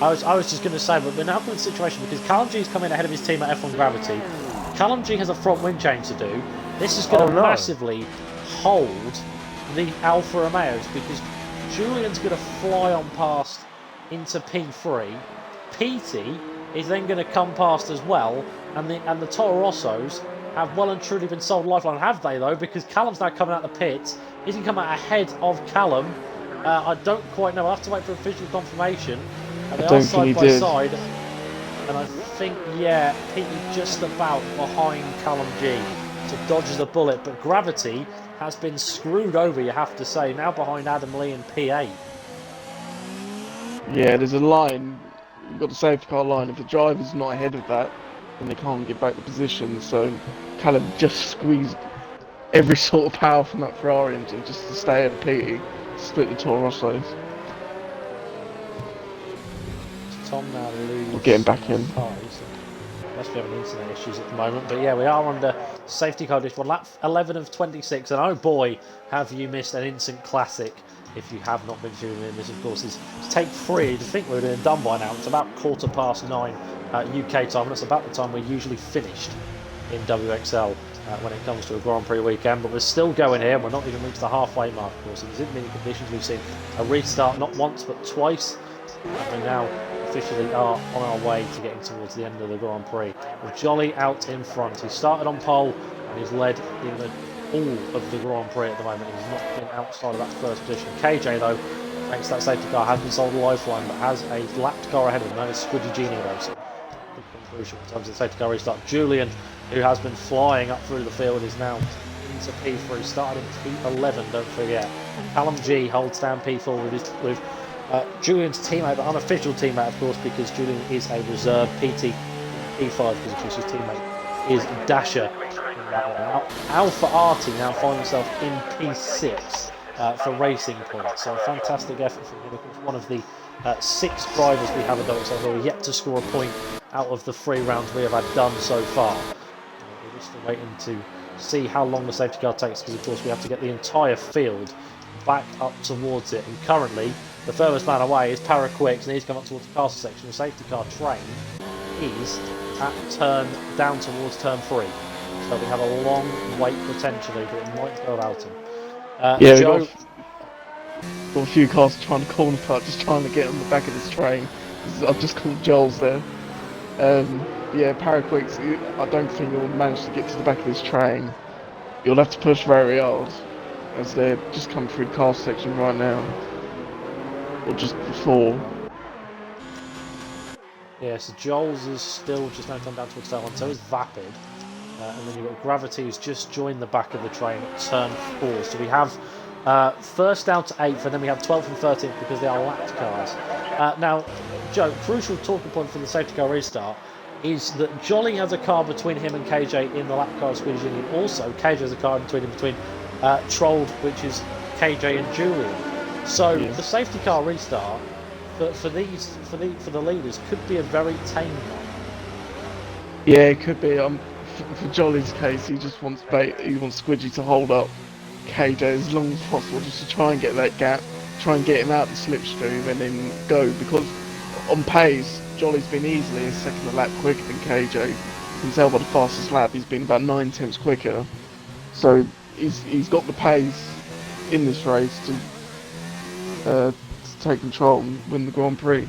I was just going to say, but we're now in a situation because Callum G's come in ahead of his team at F1 Gravity. Callum G has a front wing change to do. This is going to massively hold the Alfa Romeos, because Julian's going to fly on past into P3. PT is then going to come past as well, and the Toro Rossos have well and truly been sold lifeline. Have they though? Because Callum's now coming out the pits. Is he coming out ahead of Callum? I don't quite know. I'll have to wait for official confirmation. And they are side by side. And I think, yeah, Pete just about behind Callum G. So dodges the bullet. But Gravity has been screwed over, you have to say. Now behind Adam Lee in P8. Yeah, there's a line. You've got the safety car line. If the driver's not ahead of that, then they can't get back the position. So Callum just squeezed every sort of power from that Ferrari engine just to stay at P, split the Toro Rossos. Tom now loses. We're getting back in. Must be having internet issues at the moment, but yeah, we are under safety car dish. Well, lap 11 of 26, and oh boy, have you missed an instant classic if you have not been tuning in. This, of course, is take 3. I think we're doing done by now. It's about 9:15 UK time, and that's about the time we're usually finished in WXL when it comes to a Grand Prix weekend. But we're still going here, and we're not even reached the halfway mark, of course. In many conditions, we've seen a restart not once but twice, and we now officially are on our way to getting towards the end of the Grand Prix. With Jolly out in front. He started on pole and he's led in all of the Grand Prix at the moment. He's not been outside of that first position. KJ, though, thanks to that safety car, has been sold a lifeline, but has a lapped car ahead of him. That is Squidgy Genie, though. So crucial in terms of the safety car restart. Julian, who has been flying up through the field, is now into P3. Started in P11, don't forget. Callum G holds down P4 with Julian's teammate, but unofficial teammate, of course, because Julian is a reserve PT P5, because of course his teammate is Dasher. Alpha Artie now finds himself in P6 for racing points. So a fantastic effort from him. Of course, one of the 6 drivers we have at WXL who are yet to score a point out of the 3 rounds we have had done so far. We're just waiting to see how long the safety car takes, because of course we have to get the entire field back up towards it, and currently the furthest man away is Paraquix, and he's come up towards the castle section. The safety car train is at down towards turn 3, so we have a long wait potentially, but it might go without him. Yeah, Joe, we've got a few cars trying to corner cut, just trying to get on the back of this train. I've just called Joel's there. Yeah, Paraquix, I don't think you'll manage to get to the back of this train. You'll have to push very hard, as they're just coming through the car section right now, or just before. yeah, so Joel's is still just now come down towards turn 1, so is Vapid. And then you've got Gravity who's just joined the back of the train at turn 4. So we have first down to 8th, and then we have 12th and 13th because they are lapped cars. Now, Joe, crucial talking point for the safety car restart is that Jolly has a car between him and KJ in the lap car squeeze union. Also, KJ has a car between Trolled, which is KJ and Julian. So yes. The safety car restart for the leaders could be a very tame one. Yeah, it could be. For Jolly's case, he just wants he wants Squidgy to hold up KJ as long as possible, just to try and get that gap, try and get him out the slipstream and then go, because on pace, Jolly's been easily a second a lap quicker than KJ. You can tell by the fastest lap, he's been about 9/10 quicker. So he's got the pace in this race to take control and win the Grand Prix.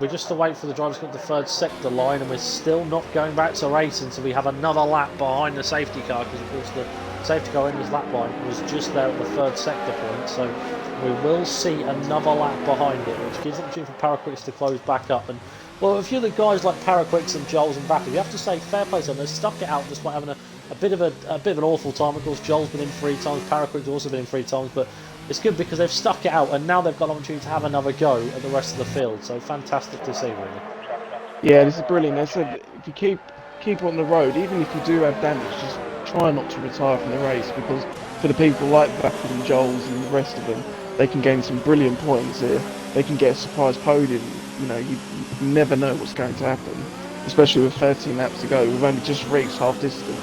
We're just to wait for the drivers to get the third sector line, and we're still not going back to racing, so we have another lap behind the safety car, because of course the safety car in his lap line was just there at the third sector point, so we will see another lap behind it, which gives opportunity for Paraquix to close back up. And well, a few of the guys like Paraquix and Joel's and Vapid, you have to say fair play to them, they've stuck it out despite having a bit of an awful time. Of course, Joel's been in 3 times, Paraquix has also been in 3 times, but it's good because they've stuck it out, and now they've got an opportunity to have another go at the rest of the field. So fantastic to see, really. Yeah, this is brilliant. They said if you keep on the road, even if you do have damage, just try not to retire from the race, because for the people like Vapid and Joel's and the rest of them, they can gain some brilliant points here. They can get a surprise podium. You know, you never know what's going to happen, especially with 13 laps to go. We've only just reached half distance.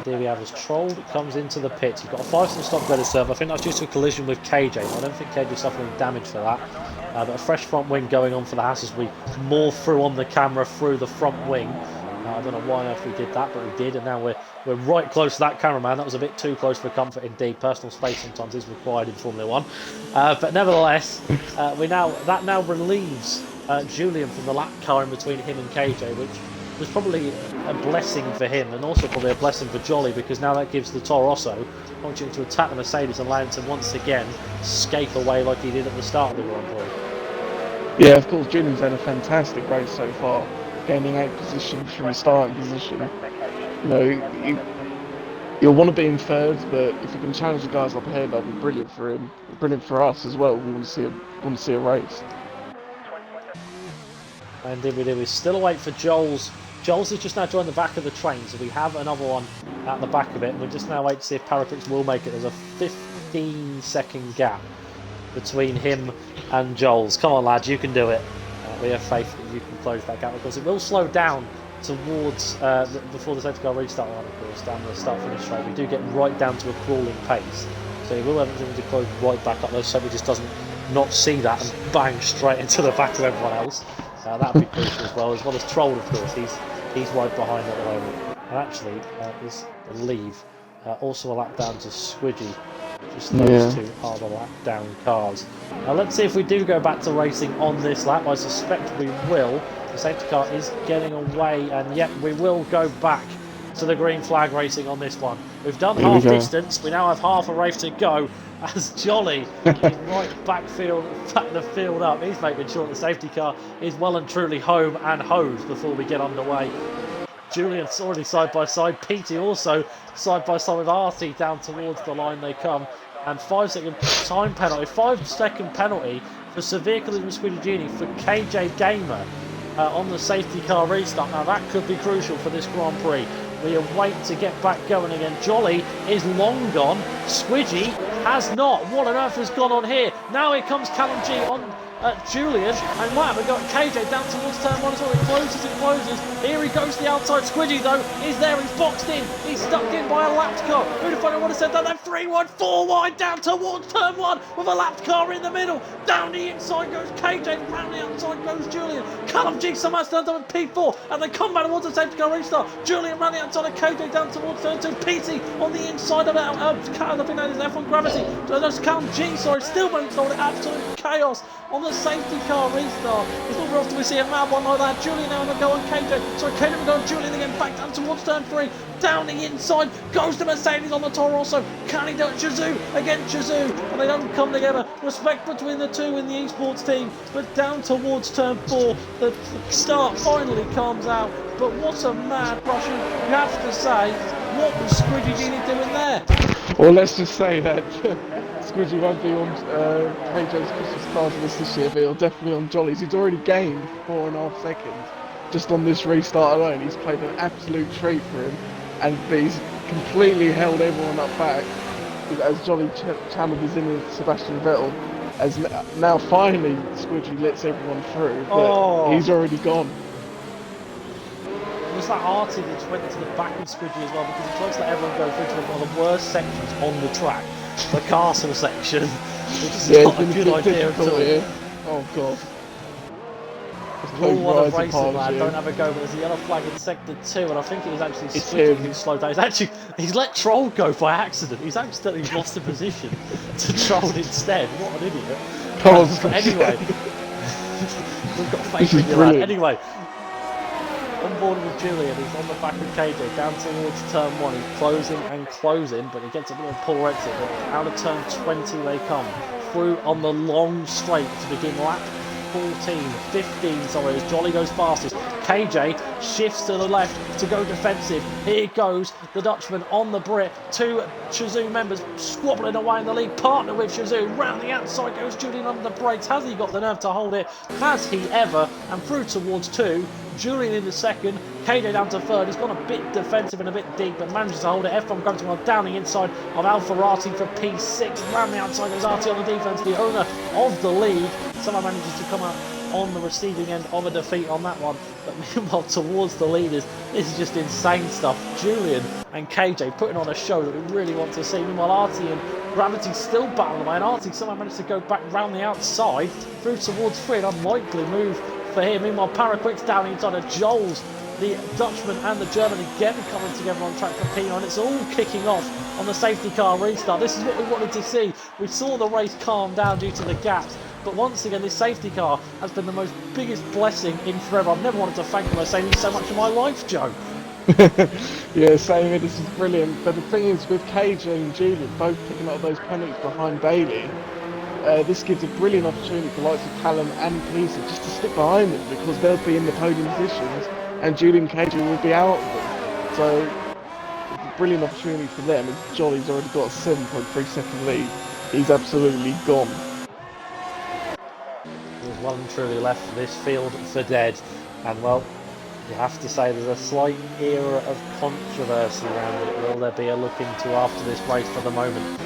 There we have as Troll comes into the pit. You've got a 5-stop stop go to serve. I think that's due to a collision with KJ. I don't think KJ suffering damage for that. But a fresh front wing going on for the Haas as we morph through on the camera through the front wing. I don't know why on earth we did that, but we did, and now we're right close to that cameraman. That was a bit too close for comfort indeed. Personal space sometimes is required in Formula 1. But nevertheless, that now relieves Julian from the lap car in between him and KJ, which was probably a blessing for him, and also probably a blessing for Jolly, because now that gives the Toro Rosso an opportunity to attack the Mercedes and allow him to once again escape away like he did at the start of the Grand Prix. Yeah, of course, Julian's had a fantastic race so far, gaining 8th position from the starting position. You know, you'll want to be in 3rd, but if you can challenge the guys up ahead, that'd be brilliant for him, brilliant for us as well. We want to see a race. And we still await for Joel's. Joel's has just now joined the back of the train, so we have another one at the back of it, and we just now wait to see if Paraquix will make it. There's a 15-second gap between him and Joel's. Come on, lads, you can do it. We have faith that you can close that gap, because it will slow down towards before the safety car restart line, of course, down the start-finish straight. We do get right down to a crawling pace, so he will have to close right back up. Let's hope he just doesn't not see that and bang straight into the back of everyone else. That would be crucial as well as Troll, of course. He's right behind at the moment. And actually, is the leave also a lap down to Squidgy. Just those two are the lap down cars. Now let's see if we do go back to racing on this lap. I suspect we will. The safety car is getting away, and yet we will go back to the green flag racing on this one. We've done half distance. We now have half a race to go, as Jolly is right back the field up. He's making sure the safety car is well and truly home and hosed before we get underway. Julian's already side by side. Petey also side by side with Artie down towards the line they come. And 5-second time penalty, 5-second penalty for severe collision with Squidgy Genie for KJ Gamer on the safety car restart. Now that could be crucial for this Grand Prix. We await to get back going again. Jolly is long gone. Squidgy Has not. What on earth has gone on here? Now here comes Callum G on Julian, and wow, we've got KJ down towards turn 1 as well. It closes and closes. Here he goes to the outside. Squidgy though is there. He's boxed in. He's stuck in by a lapped car. Who'd have thought I would have said that? They're 3 wide, 4 wide down towards turn 1 with a lapped car in the middle. Down the inside goes KJ. Round the outside goes Julian. Callum G somehow stands up with P4 and they come back towards the safety car restart. Julian round the outside of KJ down towards turn 2. PT on the inside of it. I think that is F1 Gravity. That's Callum G, sorry, still won't solve it. Absolute chaos on the safety car restart. It's not very often we see a mad one like that. Julian now on the go on KJ. Sorry, KJ will go on Julian again, back down towards turn 3. Down the inside, goes to Mercedes on the Toro Rosso. Can he do it? Shazoo against Shazoo. And they don't come together. Respect between the two in the esports team. But down towards turn 4, the start finally calms out. But what a mad Russian, you have to say. What was Squidgy Genie doing there? Well, let's just say that Squidgy won't be on KJ's Christmas cards list this year, but he'll definitely on Jolly's. He's already gained 4.5 seconds just on this restart alone. He's played an absolute treat for him, and he's completely held everyone up back as Jolly channeled his inner Sebastian Vettel. As now finally Squidgy lets everyone through, but he's already gone. Was that Artie that just went to the back of Squidgy as well, because he tries to let everyone go through to one of the worst sections on the track, the castle section, which is not a good idea at all. Here. Oh god. Rule 1 of racing, lad, don't have a go, but there's a yellow flag in sector 2, and I think it was actually Squidgy who slowed down. He's let Troll go by accident. He's accidentally lost the position to Troll instead. What an idiot. But anyway, we've got faith in you, lad. Anyway, on board with Julian, he's on the back of KJ, down towards turn 1, he's closing and closing, but he gets a bit of a poor exit, but out of turn 20 they come, through on the long straight to begin lap 15, sorry, as Jolly goes fastest. KJ shifts to the left to go defensive. Here goes the Dutchman on the Brit. 2 Shazoo members squabbling away in the lead. Partner with Shazoo. Round the outside goes Julian under the brakes. Has he got the nerve to hold it? Has he ever? And through towards 2. Julian in the second. KJ down to 3rd. He's gone a bit defensive and a bit deep, but manages to hold it. F1 comes to down the inside of Alfa Arti for P6. Round the outside goes Arti on the defense. The owner of the lead somehow manages to come out on the receiving end of a defeat on that one. But meanwhile, towards the leaders, this is just insane stuff. Julian and KJ putting on a show that we really want to see. Meanwhile, Artie and Gravity still battling away, and Artie somehow managed to go back round the outside through towards 3. An unlikely move for him. Meanwhile, Paraquic's down inside of Joel's. The Dutchman and the German again coming together on track for P9. It's all kicking off on the safety car restart. This is what we wanted to see. We saw the race calm down due to the gaps. But once again, this safety car has been the most biggest blessing in forever. I've never wanted to thank Mercedes so much in my life, Joe. Yeah, same here. This is brilliant. But the thing is, with KJ and Julian both picking up those penalties behind Bailey, this gives a brilliant opportunity for likes of Callum and Peter just to stick behind them, because they'll be in the podium positions and Julian and KJ will be out of them. So, it's a brilliant opportunity for them. As Jolly's already got a 7.3 second lead. He's absolutely gone. There's well and truly left this field for dead, and well, you have to say there's a slight era of controversy around it. Will there be a look into after this race? For the moment,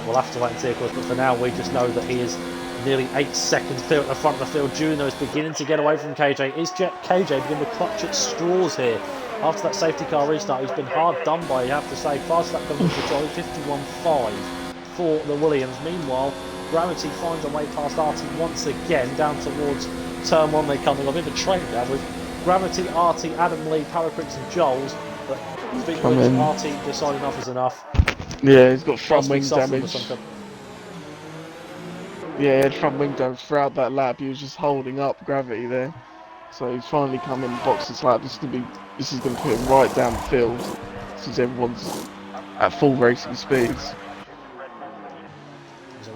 we'll have to wait and see, of course, but for now we just know that he is nearly 8 seconds clear at the front of the field. Julian is beginning to get away from KJ. Is KJ beginning to clutch at straws here? After that safety car restart, he's been hard done by, you have to say. Fast lap comes for Jolly, 51.5 for the Williams. Meanwhile, Gravity finds a way past Artie once again, down towards turn 1 they come. They've got a bit of a train down with Gravity, Artie, Adam Lee, Paraquicks and Joels, but big wins, Artie decided enough is enough. Yeah, he's got front wing damage. Yeah, he had front wing damage throughout that lap. He was just holding up Gravity there. So he's finally come in and boxed this lap. This is going to put him right down the field, since everyone's at full racing speeds.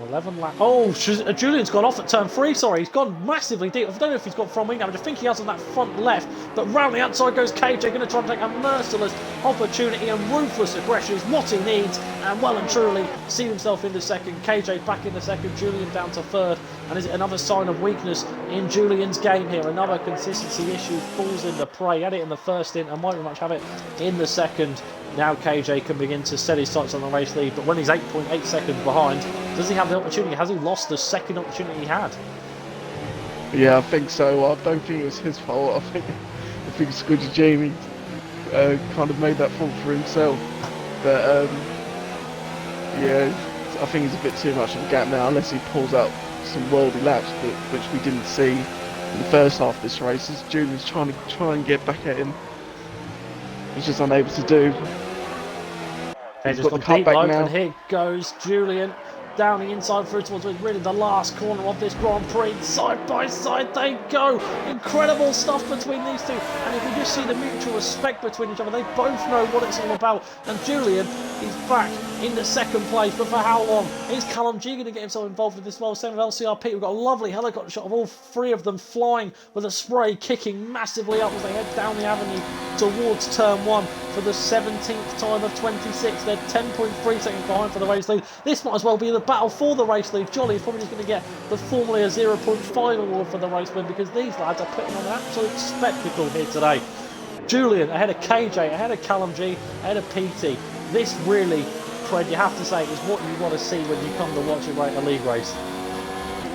11 lap. Oh, Julian's gone off at turn 3. Sorry, he's gone massively deep. I don't know if he's got front wing damage. I think he has on that front left. But round the outside goes KJ, going to try and take a merciless opportunity and ruthless aggression is what he needs. And well and truly, see himself in the second. KJ back in the second. Julian down to 3rd. And is it another sign of weakness in Julian's game here? Another consistency issue falls into prey. Had it in the first stint and might very much have it in the second. Now KJ can begin to set his sights on the race lead, but when he's 8.8 seconds behind, does he have the opportunity? Has he lost the second opportunity he had? Yeah, I think so. I don't think it was his fault. I think Squidgy Jamie kind of made that fault for himself. But yeah, I think he's a bit too much of a gap now, unless he pulls out some worldy laps, which we didn't see in the first half of this race. As Julian's trying and get back at him, he's just unable to do. He's got the cutback now, and here goes Julian down the inside through towards really the last corner of this Grand Prix. Side by side they go. Incredible stuff between these two, and if you just see the mutual respect between each other, they both know what it's all about. And Julian is back in the second place, but for how long? Is Callum G going to get himself involved in this? Well, same with LCRP. We've got a lovely helicopter shot of all three of them flying with a spray kicking massively up as they head down the avenue towards turn 1 for the 17th time of 26. They're 10.3 seconds behind for the race lead. This might as well be the battle for the race lead. Jolly is probably just going to get the formally a 0.5 award for the race win, because these lads are putting on an absolute spectacle here today. Julian ahead of KJ, ahead of Callum G, ahead of PT. This really, Fred, you have to say, is what you want to see when you come to watch a league race.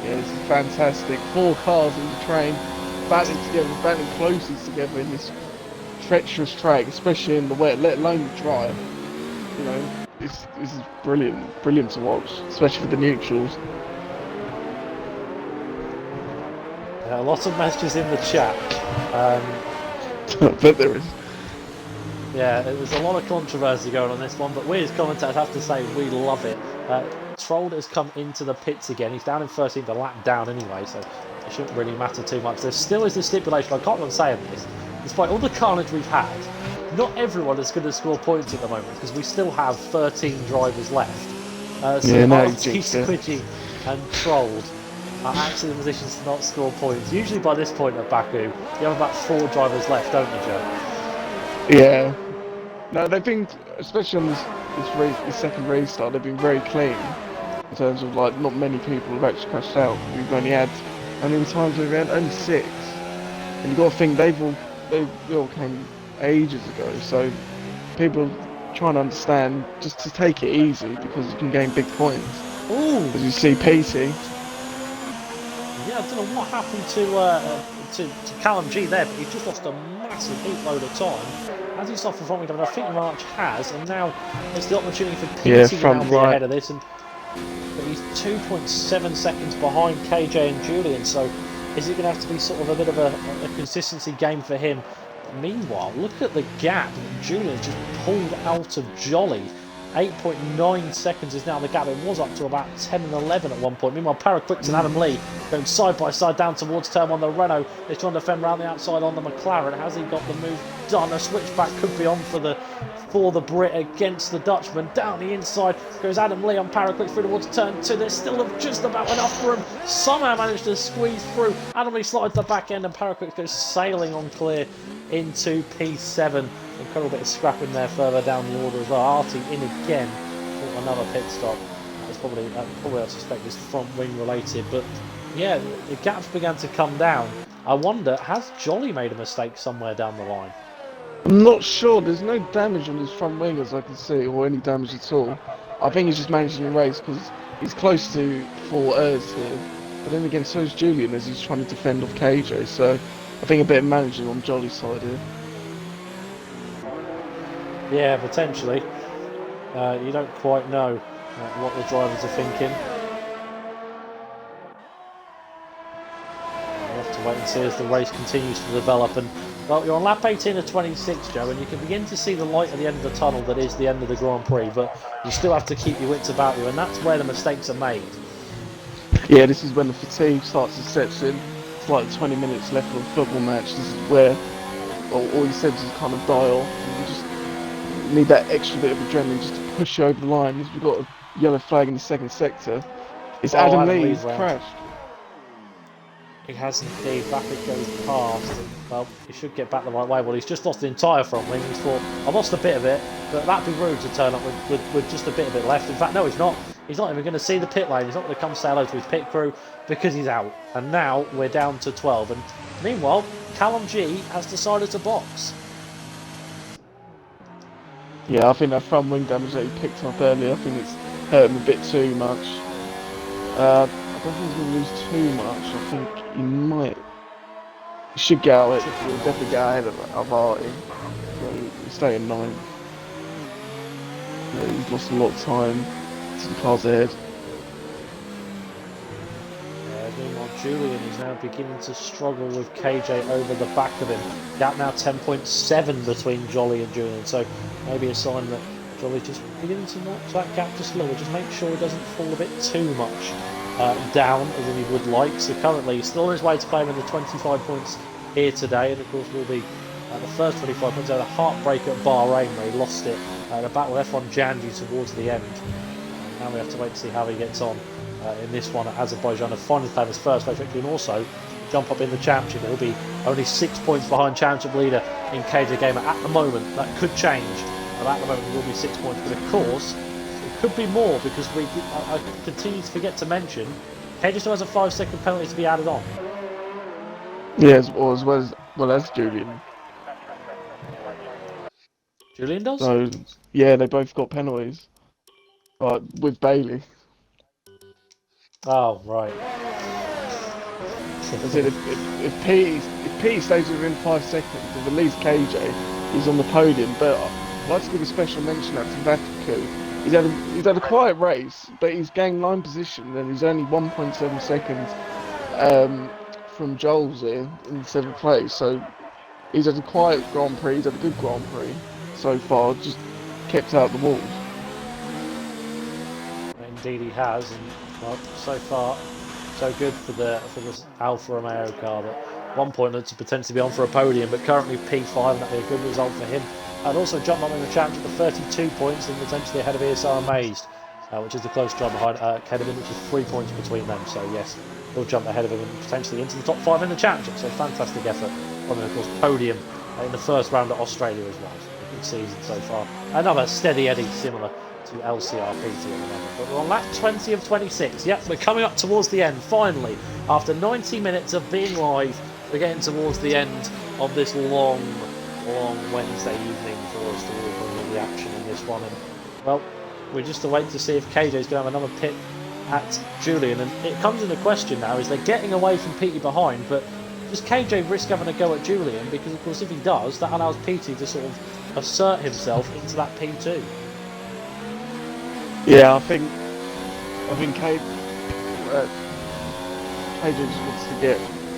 Yeah, this is fantastic. 4 cars in the train, battling together, battling closest together in this treacherous track, especially in the wet, let alone the dry. You know, this is brilliant to watch, especially for the neutrals. Lots of messages in the chat. I bet there is. Yeah, there's a lot of controversy going on this one, but we as commentators have to say we love it. Trolled has come into the pits again. He's down in 13th, a lap down anyway, so it shouldn't really matter too much. There still is the stipulation, I can't remember saying this, despite all the carnage we've had, not everyone is going to score points at the moment, because we still have 13 drivers left. So Artie, Squidgy and Trolled are actually in positions to not score points. Usually by this point at Baku, you have about 4 drivers left, don't you, Joe? Yeah. No, they've been, especially on this second restart, they've been very clean in terms of like not many people have actually crashed out. We've only had, how many times we've had? Only 6. And you've got to think they all came ages ago. So people are trying to understand just to take it easy, because you can gain big points. Ooh. As you see, PT. Yeah, I don't know what happened to Callum G there, but he's just lost a massive heat load of time. As he's off the front wing, I think March has, and now it's the opportunity for PT to now be ahead of this. But he's 2.7 seconds behind KJ and Julian, so is it going to have to be sort of a bit of a consistency game for him? Meanwhile, look at the gap Julian's just pulled out of Jolly. 8.9 seconds is now the gap. It was up to about 10 and 11 at one point. Meanwhile, Paraquix and Adam Lee going side by side down towards turn 1. The Renault is trying to defend around the outside on the McLaren. Has he got the move done? A switchback could be on for the Brit against the Dutchman. Down the inside goes Adam Lee on Paraquix through towards turn 2. There's still just about enough for him. Somehow managed to squeeze through. Adam Lee slides the back end and Paraquix goes sailing on clear into P7. Incredible bit of scrapping there further down the order as well. Artie in again for another pit stop. It's probably I suspect is front wing related, but yeah, the gaps began to come down. I wonder, has Jolly made a mistake somewhere down the line? I'm not sure. There's no damage on his front wing as I can see, or any damage at all. I think he's just managing the race because he's close to 4 errs here. But then again, so is Julian as he's trying to defend off KJ. So I think a bit of managing on Jolly's side here. Yeah, potentially. You don't quite know what the drivers are thinking. We'll have to wait and see as the race continues to develop. And well, you're on lap 18 of 26, Joe, and you can begin to see the light at the end of the tunnel that is the end of the Grand Prix, but you still have to keep your wits about you, and that's where the mistakes are made. Yeah, this is when the fatigue starts to set in. It's like 20 minutes left of a football match. This is where all you said is kind of die off. You just need that extra bit of adrenaline just to push you over the line. We've got a yellow flag in the second sector. It's Adam Lee who's crashed. He has indeed. Back it goes past. And, well, he should get back the right way. Well, he's just lost the entire front wing. He's thought, I've lost a bit of it, but that'd be rude to turn up with just a bit of it left. In fact, no, he's not. He's not even going to see the pit lane. He's not going to come say hello to his pit crew because he's out. And now we're down to 12. And meanwhile, Callum G has decided to box. Yeah, I think that front wing damage that he picked up earlier, I think it's hurt him a bit too much. I don't think he's going to lose too much. I think he might. He should get out. He'll definitely get ahead of Artie. So he'll stay in 9th. Yeah, he's lost a lot of time to the cars ahead. Meanwhile, Julian is now beginning to struggle with KJ over the back of him. Gap now 10.7 between Jolly and Julian, so maybe a sign that Jolly's just beginning to watch that gap just lower. Just make sure he doesn't fall a bit too much down than he would like. So currently he's still on his way to claiming the 25 points here today, and of course will be the first 25 points. Had a heartbreak at Bahrain where he lost it in a battle with F1 Janji towards the end. Now we have to wait to see how he gets on in this one at Azerbaijan, and finally claim his first race victory, and also jump up in the championship. He'll be only 6 points behind championship leader in KJ Gamer at the moment. That could change, but at the moment he will be 6 points. But of course, it could be more, because I continue to forget to mention KJ still has a 5-second penalty to be added on. Yeah, as well as Julian. Julian does? So yeah, they both got penalties, but with Bailey. Oh, right. I said if P stays within 5 seconds of at least KJ, he's on the podium. But I'd like to give a special mention out to Vaticu. He's had a quiet race, but he's gained 9 position, and he's only 1.7 seconds from Joel's in 7th place. So he's had a quiet Grand Prix. He's had a good Grand Prix so far. Just kept out the walls. Indeed he has, and well, so far so good for this Alfa Romeo car. That one point looks to potentially be on for a podium, but currently P5, and that'd be a good result for him. And also jump up in the championship to 32 points and potentially ahead of ESR Amazed, which is the close job behind Kedevin, which is 3 points between them. So yes, he'll jump ahead of him and potentially into the top 5 in the championship. So fantastic effort from him. Of course, podium in the first round at Australia as well. So good season so far. Another steady Eddie, similar to LCRPT at the moment. But we're on lap 20 of 26. Yep, we're coming up towards the end, finally. After 90 minutes of being live, we're getting towards the end of this long Wednesday evening for us to bring all the action in this one. And, well, we're just to wait to see if KJ's going to have another pit at Julian. And it comes into question now, is they're getting away from Petey behind, but does KJ risk having a go at Julian? Because, of course, if he does, that allows Petey to sort of assert himself into that P2. Yeah, I think KJ just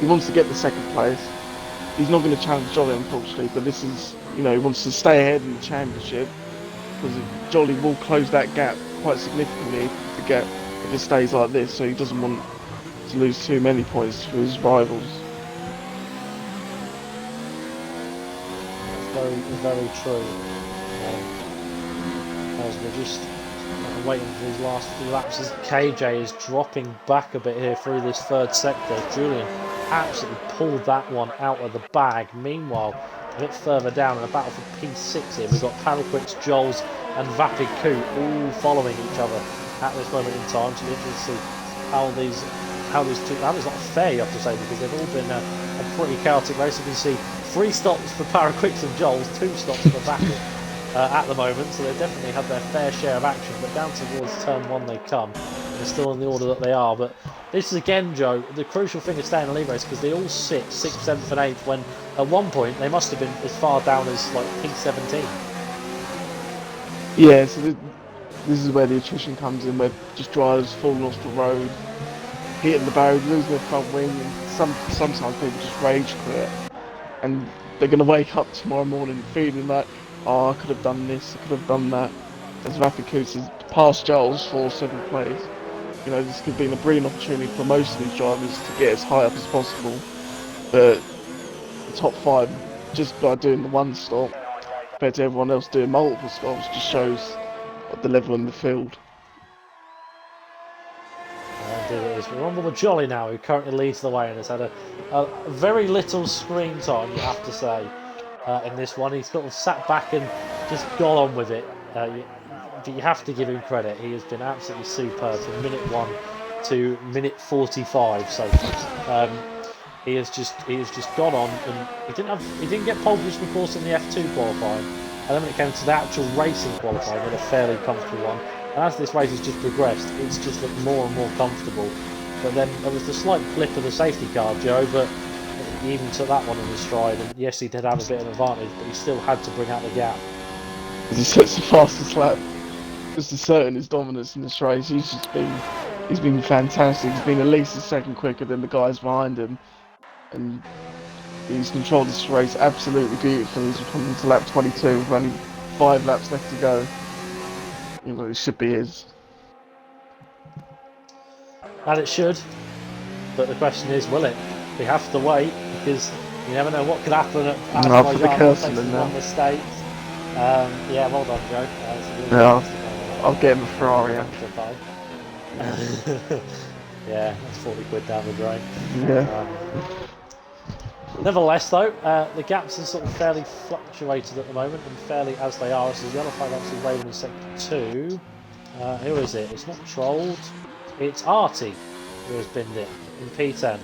wants to get the 2nd place. He's not going to challenge Jolly, unfortunately, but this is, he wants to stay ahead in the championship, because Jolly will close that gap quite significantly if it stays like this, so he doesn't want to lose too many points to his rivals. That's very, very true. As we're just waiting for these last few laps, as KJ is dropping back a bit here through this 3rd sector. Julian absolutely pulled that one out of the bag. Meanwhile, a bit further down in a battle for P6 here, we've got Paraquix, Joels and Vapid Coup all following each other at this moment in time. So it's interesting to see how these two, that is not fair, you have to say, because they've all been a pretty chaotic race. You can see 3 stops for Paraquix and Joels, 2 stops for Vapid at the moment, so they've definitely had their fair share of action, but down towards turn 1 they come. They're still in the order that they are, but this is again, Joe, the crucial thing is staying in the lead race, because they all sit 6th, 7th and 8th, when at one point they must have been as far down as like P17. Yeah, so this is where the attrition comes in, where just drivers falling off the road, hitting the barrier, losing their front wing, and sometimes people just rage quit, and they're going to wake up tomorrow morning feeling like, oh, I could have done this, I could have done that. As Vapid has passed Giles for 7th place, this could be a brilliant opportunity for most of these drivers to get as high up as possible. But the top 5, just by doing the 1 stop, compared to everyone else doing multiple stops, just shows the level in the field. Indeed it is. We're on with Jolly now, who currently leads the way and has had a very little screen time, you have to say. In this one, he's sort of sat back and just gone on with it. But you have to give him credit. He has been absolutely superb from minute 1 to minute 45. So he has just gone on, and he didn't get pole position, of course, in the F2 qualifying. And then when it came to the actual racing qualifying, they had a fairly comfortable one. And as this race has just progressed, it's just looked more and more comfortable. But then there was the slight blip of the safety car, Joe, but he even took that one in his stride. And yes, he did have a bit of an advantage, but he still had to bring out the gap. He sets the fastest lap, just asserting his dominance in this race. He's been fantastic. He's been at least a second quicker than the guys behind him, and he's controlled this race absolutely beautifully. He's coming to lap 22 with only 5 laps left to go. You know, it should be his. And it should, but the question is, will it? We have to wait, because you never know what could happen at Azerbaijan. Thanks to one mistake. Yeah, well done, Joe. Yeah, I'll get him a Ferrari. Yeah, that's 40 quid down the drain. Yeah. Nevertheless, though, the gaps are sort of fairly fluctuated at the moment, and fairly as they are. So the yellow flag actually waving in sector 2. Who is it? It's not Trolled. It's Artie who has binned it in P10.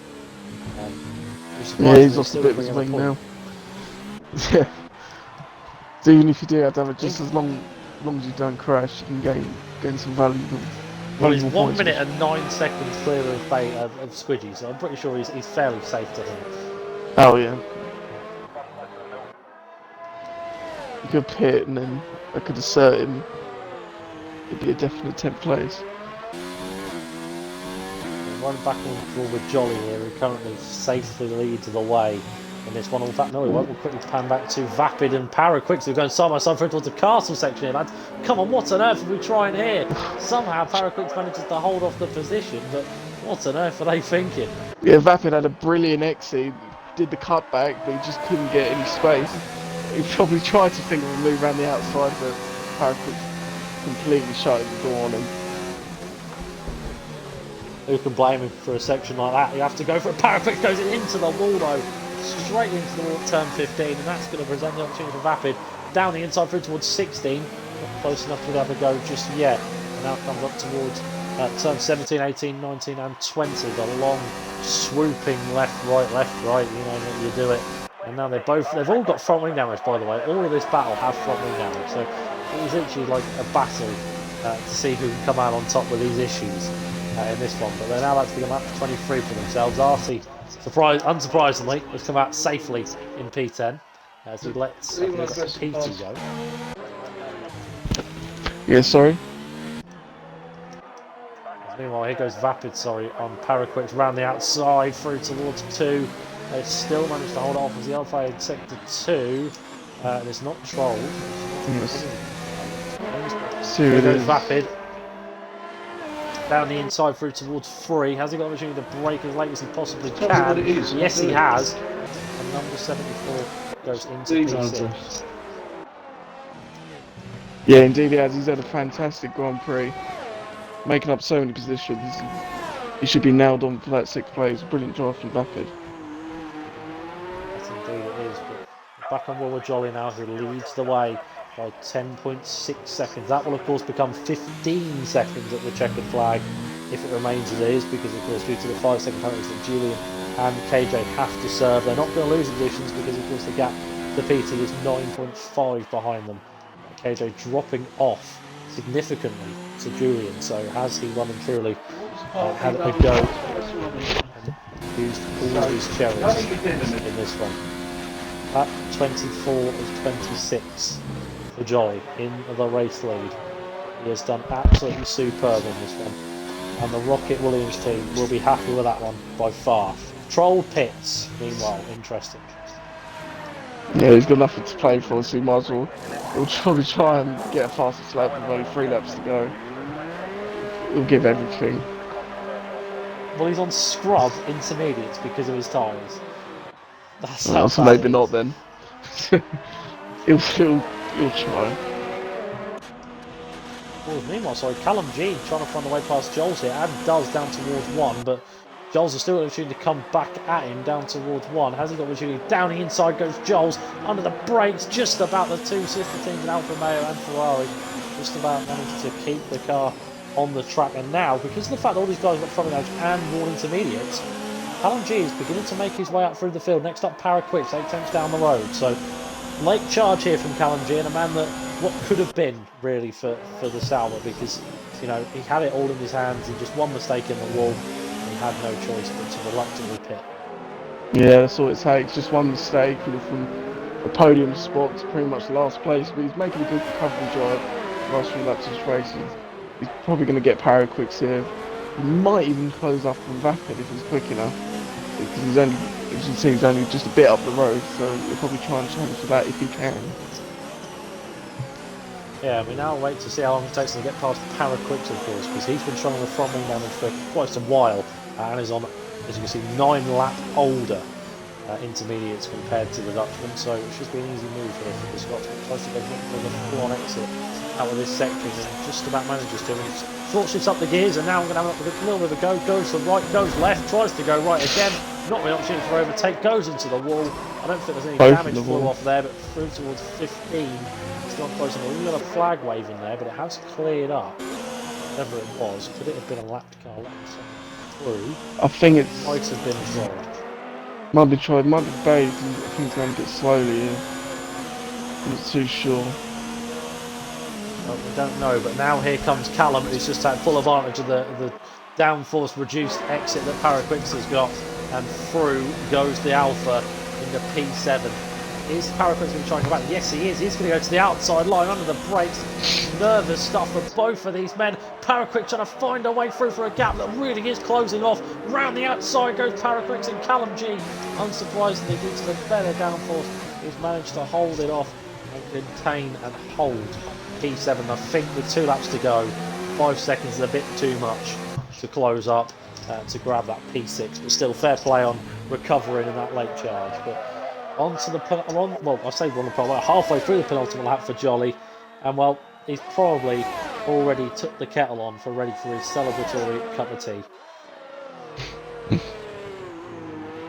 Yeah, he's lost a bit of his wing now. Yeah. So even if you do have to have it just as long as you don't crash, you can gain some valuable. Well, he's 1 minute and 9 seconds clear of Squidgy, so I'm pretty sure he's fairly safe to him. Oh yeah. You could pit and then I could assert him. It'd be a definite 10th place. One back on draw with Jolly here, who currently safely leads the way in this one. In fact, no, we won't. We'll quickly pan back to Vapid and Paraquick. So we're going side by side through towards the castle section here, lads. Come on, what on earth are we trying here? Somehow Paraquick manages to hold off the position, but what on earth are they thinking? Yeah, Vapid had a brilliant exit, did the cutback, but he just couldn't get any space. He probably tried to think of a move around the outside, but Paraquick completely shut the door on him. Who can blame him for a section like that? You have to go for a Paraquick, goes into the wall though. Straight into the wall at turn 15, and that's going to present the opportunity for Vapid. Down the inside through towards 16. Not close enough to have a go just yet. And now comes up towards turn 17, 18, 19 and 20. The long swooping left, right, you know that you do it. And now they've all got front wing damage, by the way. All of this battle have front wing damage. So it was literally like a battle to see who can come out on top with these issues in this one. But they're now about to become up to 23 for themselves. Artie, unsurprisingly, has come out safely in P10 as he lets Petey go. Yeah, sorry. Meanwhile, here goes Vapid, on Paraquick round the outside through towards 2. They still managed to hold off as the Alpha in sector 2. And it's not Trolled. Yes. Here goes Vapid. Down the inside through towards 3. Has he got an opportunity to break as late as he possibly can? Yes, he has. And number 74 goes into P6. Yeah, indeed he has. He's had a fantastic Grand Prix. Making up so many positions. He should be nailed on for that 6th place. Brilliant drive from Vapid. Yes, indeed it is. But back on Wilbur Jolly now, who leads the way by 10.6 seconds. That will of course become 15 seconds at the checkered flag if it remains as it is, because of course due to the 5-second penalties that Julian and KJ have to serve, they're not going to lose positions because of course the gap to PT is 9.5 behind them. KJ dropping off significantly to Julian, so has he well and truly had a go and used all of his cherries in this one. At 24 is 26 for Jolly in the race lead. He has done absolutely superb in this one, and the Rocket Williams team will be happy with that one by far. Troll Pits, meanwhile, interesting. Yeah, he's got nothing to play for, so he might as well. He'll probably try and get a fastest lap with only 3 laps to go. He'll give everything. Well, he's on scrub intermediates because of his tyres. That's how so maybe not then. he'll try. Well, meanwhile, Callum G trying to find a way past Joel's here, and does down towards 1, but Joel's still got an opportunity to come back at him down towards 1. Has he got an opportunity? Down the inside goes Joel's under the brakes, just about the 2 sister teams in Alfa Romeo and Ferrari, just about managed to keep the car on the track. And now, because of the fact that all these guys have got front edge and wall intermediates, Callum G is beginning to make his way up through the field. Next up, Paraquick, 8 tenths down the road. So late charge here from Callum G, and a man that what could have been really for the Sauber, because you know he had it all in his hands. He just one mistake in the wall, and he had no choice but to reluctantly pit. Yeah, that's all it takes. Just one mistake, and from a podium spot to pretty much last place. But he's making a good recovery drive. Last few laps of his race, he's probably going to get power quicks here. He might even close up on Vapid if he's quick enough, because he's only, as you can see, he's only just a bit up the road. So he'll probably try and challenge for that if he can. Yeah, we now wait to see how long it takes him to get past Paraquicks, of course, because he's been trying the front wing damage for quite some while, and is on, as you can see, 9 lap older intermediates compared to the Dutchman, so it should be an easy move here for the Scotsman. Tries to go for the full-on exit out of this sector, and just about manages to. Short shifts up the gears, and now I'm going to have a little bit of a go. Goes to right, goes left, tries to go right again. Not really opportunity for overtake, goes into the wall. I don't think there's any damage flew off there, but through towards 15. It's not close enough. We've got a flag waving there, but it has cleared up. Whatever it was, could it have been a lapped car? Through. I think it might have been tried. Might be tried, might be bathed. I think it's going a bit slowly here. I'm not too sure. Well, we don't know, but now here comes Callum, who's just had full advantage of the downforce reduced exit that Paraquicks has got, and through goes the Alpha in the P7. Is Paraquicks going to try and go back? Yes, he is. He's going to go to the outside line under the brakes. Nervous stuff for both of these men. Paraquicks trying to find a way through for a gap that really is closing off. Round the outside goes Paraquicks, and Callum G, unsurprisingly, due to the better downforce, has managed to hold it off and contain and hold P7. I think with 2 laps to go, 5 seconds is a bit too much to close up to grab that P6, but still fair play on recovering in that late charge. But onto the halfway through the penultimate lap for Jolly, and well, he's probably already took the kettle on ready for his celebratory cup of tea.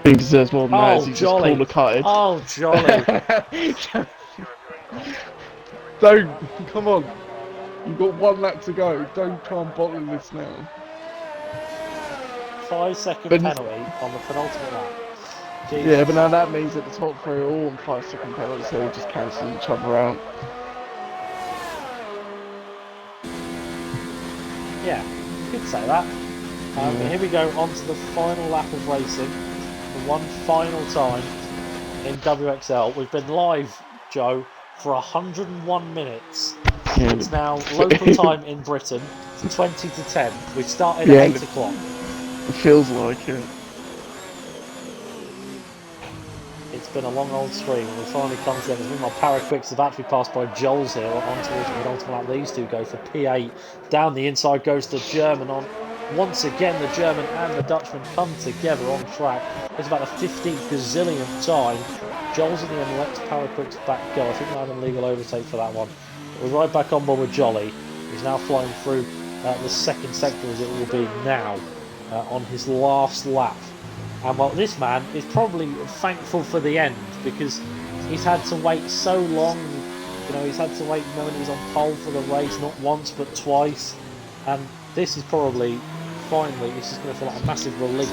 He deserves more than that. He's Jolly. Just called a cottage. Oh, Jolly. Don't, come on. You've got 1 lap to go. Don't try and bottle this now. 5-second penalty on the penultimate lap. Jesus. Yeah, but now that means that the top 3 are all on 5-second penalties, so they just cancel each other out. Yeah, you could say that. But here we go on to the final lap of racing. For one final time in WXL. We've been live, Joe, for 101 minutes. Yeah. It's now local time in Britain. It's 20 to 10. We've started at 8 o'clock. It feels like it. It's been a long old stream, and we finally come to the end. Meanwhile, Paraquicks about to be passed by Joel's here on towards the penultimate lap. These two go for P8. Down the inside goes the German on. Once again, the German and the Dutchman come together on track. It's about the 15th gazillionth time. Joel's in the end lets Paraquicks back go. I think they had an illegal overtake for that one. But we're right back on board with Jolly. He's now flying through the second sector, as it will be now, on his last lap. And well, this man is probably thankful for the end, because he's had to wait so long. You know, he's had to wait knowing he's on pole for the race, not once but twice. And this is probably, finally, this is going to feel like a massive relief.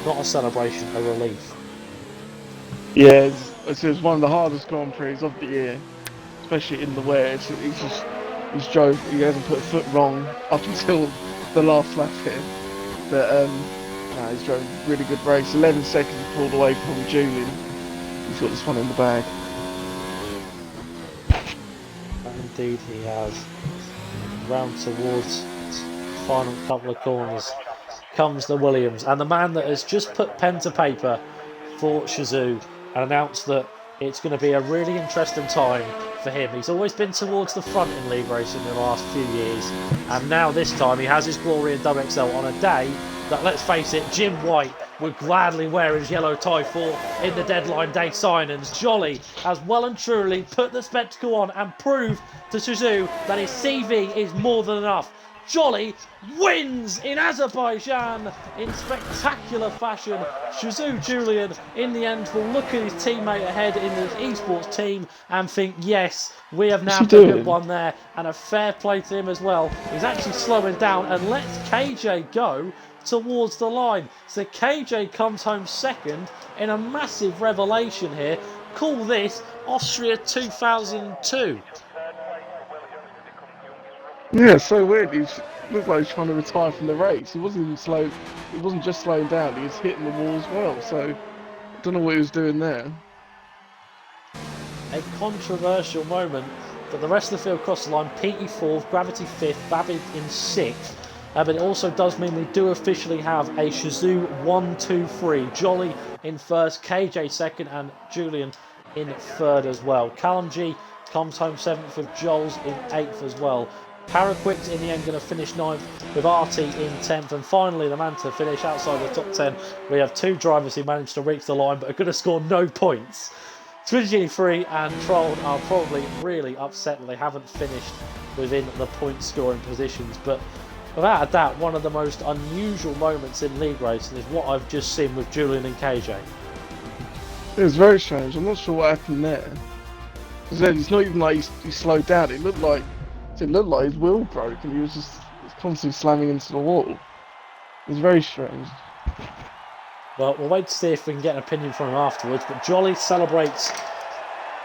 Not a celebration, a relief. Yeah, it's one of the hardest Grand Prix of the year, especially in the wet. He's drove, he hasn't put a foot wrong up until the last lap here. But he's drove a really good race. 11 seconds pulled away from Julian. He's got this one in the bag. And indeed he has. Round towards the final couple of corners comes the Williams. And the man that has just put pen to paper for Shazoo and announced that it's going to be a really interesting time for him. He's always been towards the front in league racing in the last few years, and now this time he has his glory in WXL on a day that, let's face it, Jim White would gladly wear his yellow tie for in the deadline day signings. Jolly has well and truly put the spectacle on and proved to Shazoo that his CV is more than enough. Jolly wins in Azerbaijan in spectacular fashion. Shazoo Julian in the end will look at his teammate ahead in the esports team and think, yes, we have now got a good one there, and a fair play to him as well. He's actually slowing down and lets KJ go towards the line. So KJ comes home second in a massive revelation here. Call this Austria 2002. Yeah, so weird. He looked like he was trying to retire from the race. He wasn't even slow. He wasn't just slowing down. He was hitting the wall as well. So I don't know what he was doing there. A controversial moment, but the rest of the field crossed the line. Petey 4th, Gravity 5th, Babbitt in 6th. But it also does mean we do officially have a Shazoo 1, 2, 3. Jolly in 1st, KJ 2nd, and Julian in 3rd as well. Callum G comes home 7th with Joels in 8th as well. Paraquix in the end going to finish 9th with RT in 10th. And finally the man to finish outside the top 10. We have 2 drivers who managed to reach the line but are going to score no points. Squidgy 3 and Trolled are probably really upset that they haven't finished within the point scoring positions. But without a doubt, one of the most unusual moments in league racing is what I've just seen with Julian and KJ. It was very strange. I'm not sure what happened there. It's not even like he slowed down. It looked like his wheel broke and he was constantly slamming into the wall. It was very strange. Well, we'll wait to see if we can get an opinion from him afterwards. But Jolly celebrates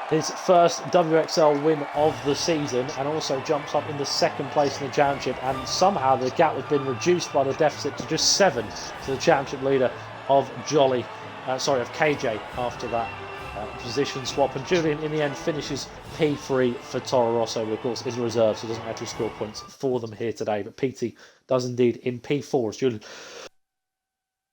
his first WXL win of the season and also jumps up into 2nd place in the championship. And somehow the gap has been reduced by the deficit to just 7 to the championship leader of of KJ after that position swap. And Julian in the end finishes P3 for Toro Rosso, who of course is a reserve, so doesn't actually score points for them here today. But PT does indeed in P4 as Julian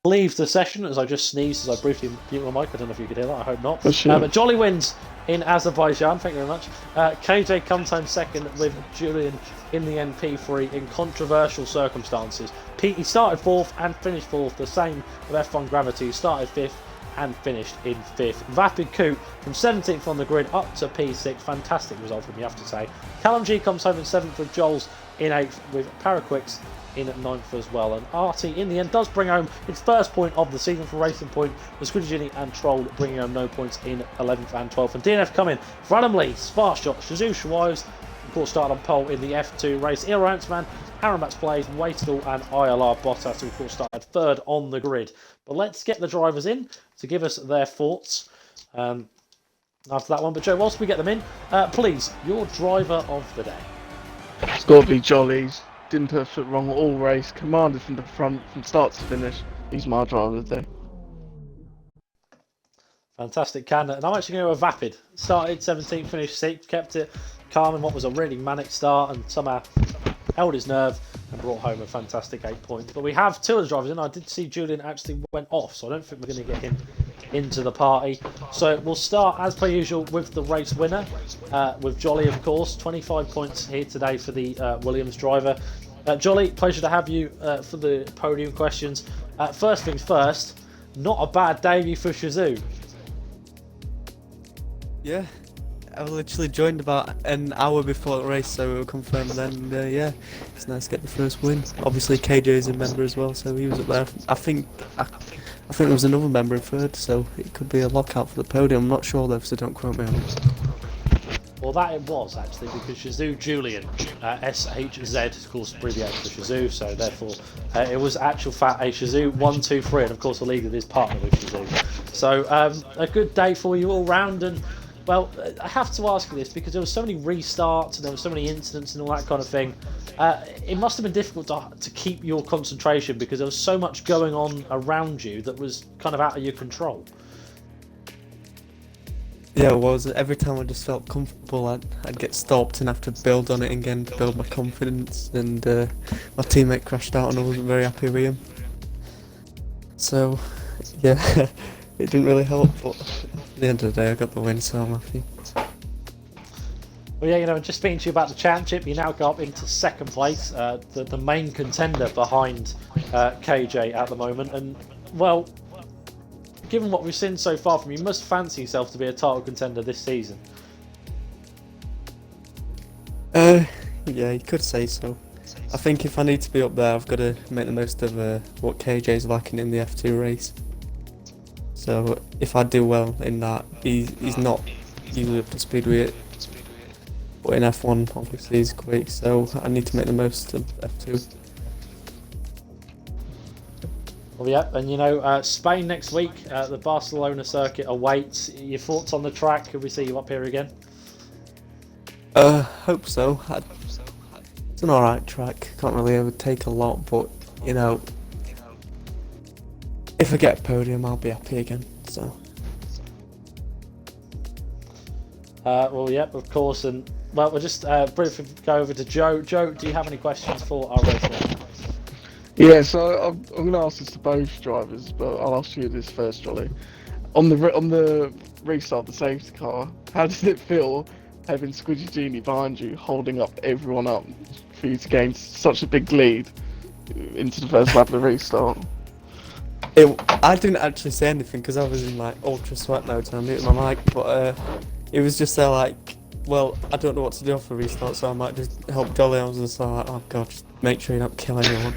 leaves the session, as I just sneezed as I briefly muted my mic. I don't know if you could hear that, I hope not. Sure. But Jolly wins in Azerbaijan, thank you very much. KJ comes home 2nd with Julian in the end P3 in controversial circumstances. He started 4th and finished 4th, the same with F1 Gravity, who started 5th and finished in 5th. Vapid Coot from 17th on the grid up to P6, fantastic result from you have to say. Callum G comes home in 7th with Joels in 8th with Paraquix in at 9th as well. And RT in the end does bring home its first point of the season for Racing Point, with Squidgy and Troll bringing home no points in 11th and 12th. And DNF coming randomly, Sparse Shot, Shazoo Shawives, of course started on pole in the F2 race. Ilrantsman, Aaron Max Blaze, Waitall and ILR Bottas, who of course started 3rd on the grid. But let's get the drivers in to give us their thoughts after that one. But Joe, whilst we get them in, please, your driver of the day. It's got to be Jolly's. Didn't put a foot wrong all race. Commanded from the front, from start to finish. He's my driver of the day. Fantastic candidate. And I'm actually going to go Vapid. Started 17th, finished 6th, kept it calm in what was a really manic start and somehow held his nerve and brought home a fantastic 8 points. But we have 2 of the drivers in. I did see Julian actually went off, so I don't think we're going to get him into the party. So we'll start as per usual with the race winner, with Jolly of course. 25 points here today for the Williams driver. Jolly, pleasure to have you for the podium questions. First things first, not a bad debut for Shazoo. Yeah, I literally joined about an hour before the race, so we were confirmed then. Yeah, it's nice to get the first win. Obviously KJ is a member as well, so he was up there. I think there was another member in 3rd, so it could be a lockout for the podium. I'm not sure though, so don't quote me on it. Well, that it was actually, because Shazoo Julian, SHZ, of course, abbreviated for Shazoo, so therefore it was actual fact a Shazoo 1, 2, 3, and of course the leader is partner with Shazoo. So a good day for you all round. And well, I have to ask you this because there were so many restarts and there were so many incidents and all that kind of thing. It must have been difficult to keep your concentration because there was so much going on around you that was kind of out of your control. Yeah, it was. Every time I just felt comfortable, I'd get stopped and have to build on it again to build my confidence. And my teammate crashed out and I wasn't very happy with him. So, yeah, it didn't really help, but at the end of the day I got the win, so I'm happy. Well, yeah, just speaking to you about the championship, you now go up into 2nd place, the main contender behind KJ at the moment. And, well, given what we've seen so far from you, you must fancy yourself to be a title contender this season. Yeah, you could say so. I think if I need to be up there, I've got to make the most of what KJ's lacking in the F2 race. So if I do well in that, he's not usually up to speed with it. But in F1, obviously, he's quick, so I need to make the most of F2. Well, yeah, and you know, Spain next week, the Barcelona circuit awaits. Your thoughts on the track? Could we see you up here again? Hope so. It's an alright track. Can't really overtake a lot, but you know, if I get a podium, I'll be happy again. So. Well, yep, of course, and well, we'll just briefly go over to Joe. Joe, do you have any questions for our racer? Yeah, so I'm going to ask this to both drivers, but I'll ask you this first, Jolly. On the restart of the safety car, how did it feel having Squidgy Genie behind you, holding up everyone up for you to gain such a big lead into the first lap of the restart? I didn't actually say anything because I was in like ultra sweat mode and I muted my mic, but it was just there like, well, I don't know what to do for restart, so I might just help Jolly. I was just like, oh god, just make sure you don't kill anyone.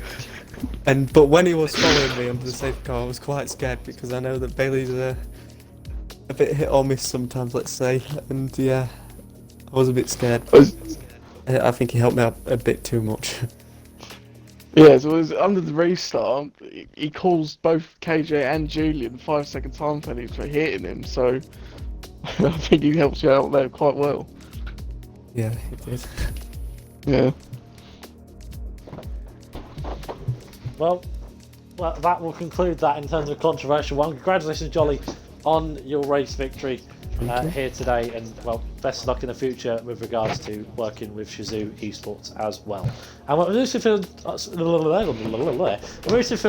But when he was following me under the safety car, I was quite scared because I know that Bailey's a bit hit or miss sometimes, let's say, and yeah, I was a bit scared. I think he helped me out a bit too much. Yeah, so it was under the restart, he calls both KJ and Julian 5-second time penalties for hitting him, so I think he helps you out there quite well. Yeah, he did. Yeah. Well, that will conclude that in terms of a controversial one. Congratulations, Jolly, on your race victory here today, and well, best of luck in the future with regards to working with Shazoo Esports as well. And we're moving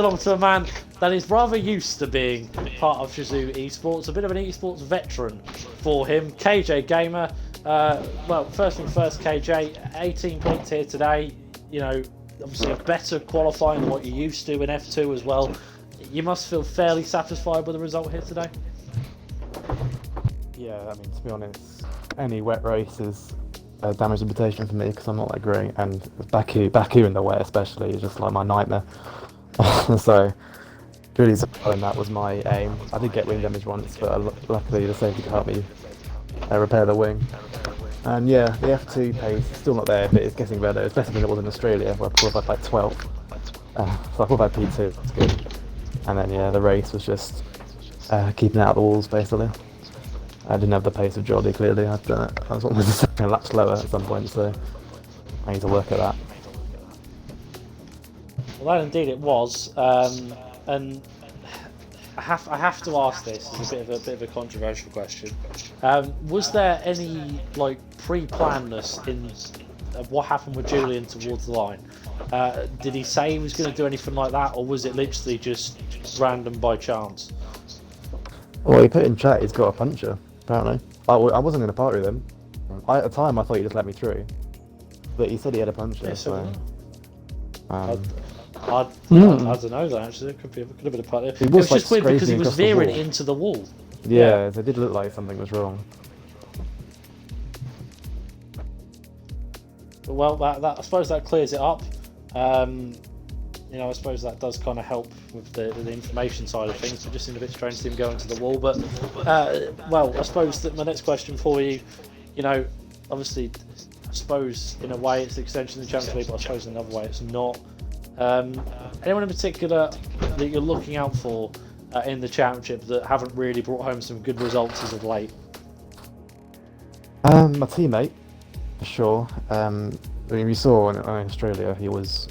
on to a man that is rather used to being part of Shazoo Esports, a bit of an esports veteran for him, KJ Gamer. Well, first thing first, KJ, 18 points here today. You know, obviously a better qualifying than what you used to in F2 as well. You must feel fairly satisfied with the result here today. Yeah, I mean, to be honest, any wet race is a damage limitation for me because I'm not that great, and Baku in the wet especially is just like my nightmare. So, really surprising, that was my aim. I did get wing damage once, but luckily the safety car helped me repair the wing. And yeah, the F2 pace is still not there, but it's getting better. It's better than it was in Australia, where I qualified like 12th. So I qualified P2, that's good. And then yeah, the race was just keeping it out of the walls, basically. I didn't have the pace of Jolly, clearly. I was almost a lap slower at some point, so I need to work at that. Well, that indeed it was, and I have to ask this. It's a bit of a controversial question. Was there any like pre-plannedness in what happened with Julian towards the line? Did he say he was going to do anything like that, or was it literally just random by chance? Well, he put in chat he's got a puncher, apparently. I wasn't going to party with him. At the time I thought he just let me through, but he said he had a puncher, Yeah, so... I don't know that actually. It could have been a part. It was like just weird because he was scraping veering across the wall. into the wall. Yeah, it did look like something was wrong. Well, I suppose that clears it up. You know, I suppose that does kind of help with the information side of things. It just seemed a bit strange to see him go into the wall. But well, I suppose that my next question for you, you know, obviously, I suppose in a way it's the extension of the Champions League, but I suppose in another way it's not. Anyone in particular that you're looking out for in the championship that haven't really brought home some good results as of late? My teammate, for sure. I mean, we saw in Australia he was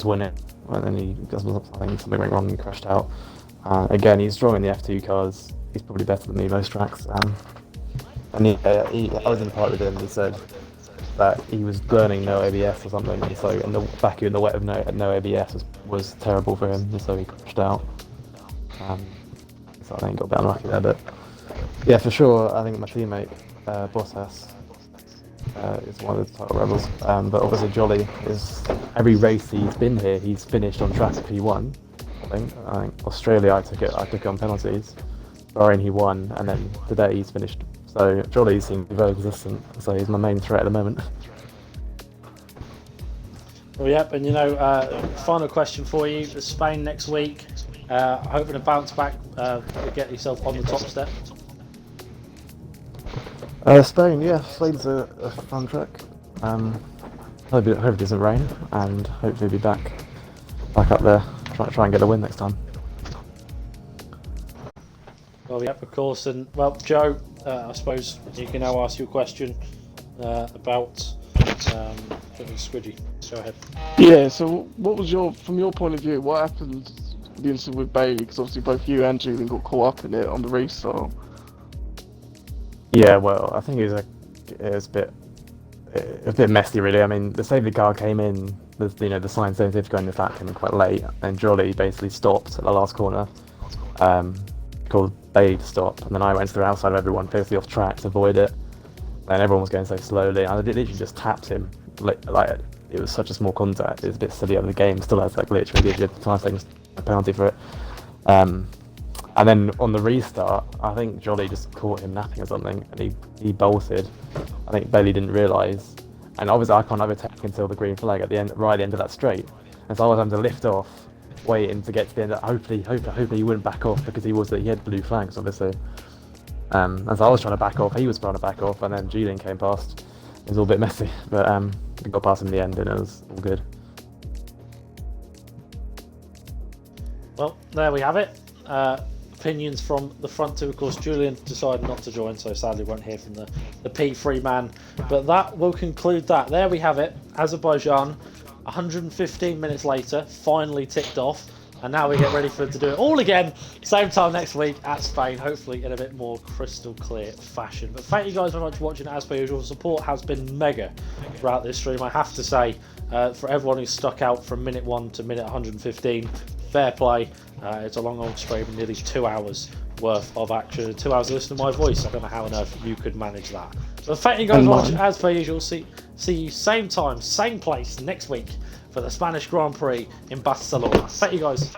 winning, and then something went wrong and he crashed out. Again, he's strong in the F2 cars. He's probably better than me most tracks. And I was in the party with him. He said that he was learning no ABS or something, and so in the Baku in the wet of no ABS was terrible for him, and so he crashed out. So I think he got a bit unlucky there, but yeah, for sure, I think my teammate Bottas is one of the title rebels. But obviously Jolly is, every race he's been here, he's finished on track P1. I think Australia I took it on penalties. Bahrain he won, and then today he's finished. So Jolly seems very consistent, so he's my main threat at the moment. Well, yep, and you know, final question for you: Spain next week. Hoping to bounce back, get yourself on the top step. Spain, yeah, Spain's a fun track. Hope it doesn't rain, and hopefully be back up there, try and get a win next time. Well, yeah, of course. And well, Joe, I suppose you can now ask your question about Squidgy. Go ahead. Yeah. So, what was from your point of view? What happened the incident with Bailey? Because obviously both you and Julian got caught up in it on the restart. Yeah, well, I think it was a bit messy, really. I mean, the safety car came in. The sign saying safety car in the fact came in quite late, and Jolly basically stopped at the last corner. Called Bailey to stop, and then I went to the outside of everyone, basically off track to avoid it. And everyone was going so slowly, and I literally just tapped him. Like it was such a small contact. It was a bit silly of the game. Still has that glitch where it gives you 5 seconds a penalty for it. And then on the restart, I think Jolly just caught him napping or something, and he bolted. I think Bailey didn't realise, and obviously I can't overtake until the green flag right at the end of that straight. And so I was having to lift off, waiting to get to the end. Hopefully he wouldn't back off because he had blue flags, obviously. And so I was trying to back off. He was trying to back off, and then Julian came past. It was all a bit messy, but we got past him in the end, and it was all good. Well, there we have it. Opinions from the front two. Of course, Julian decided not to join, so sadly won't hear from the P3 man. But that will conclude that. There we have it. Azerbaijan, 115 minutes later, finally ticked off. And now we get ready for it to do it all again, same time next week at Spain, hopefully in a bit more crystal clear fashion. But thank you guys very much for watching. As per usual, support has been mega throughout this stream. I have to say, for everyone who stuck out from minute 1 to minute 115, fair play. It's a long old stream, nearly 2 hours worth of action, 2 hours of listening to my voice. I don't know how on earth you could manage that. But thank you guys for watching. As per usual, see you same time, same place next week for the Spanish Grand Prix in Barcelona. Thank you guys.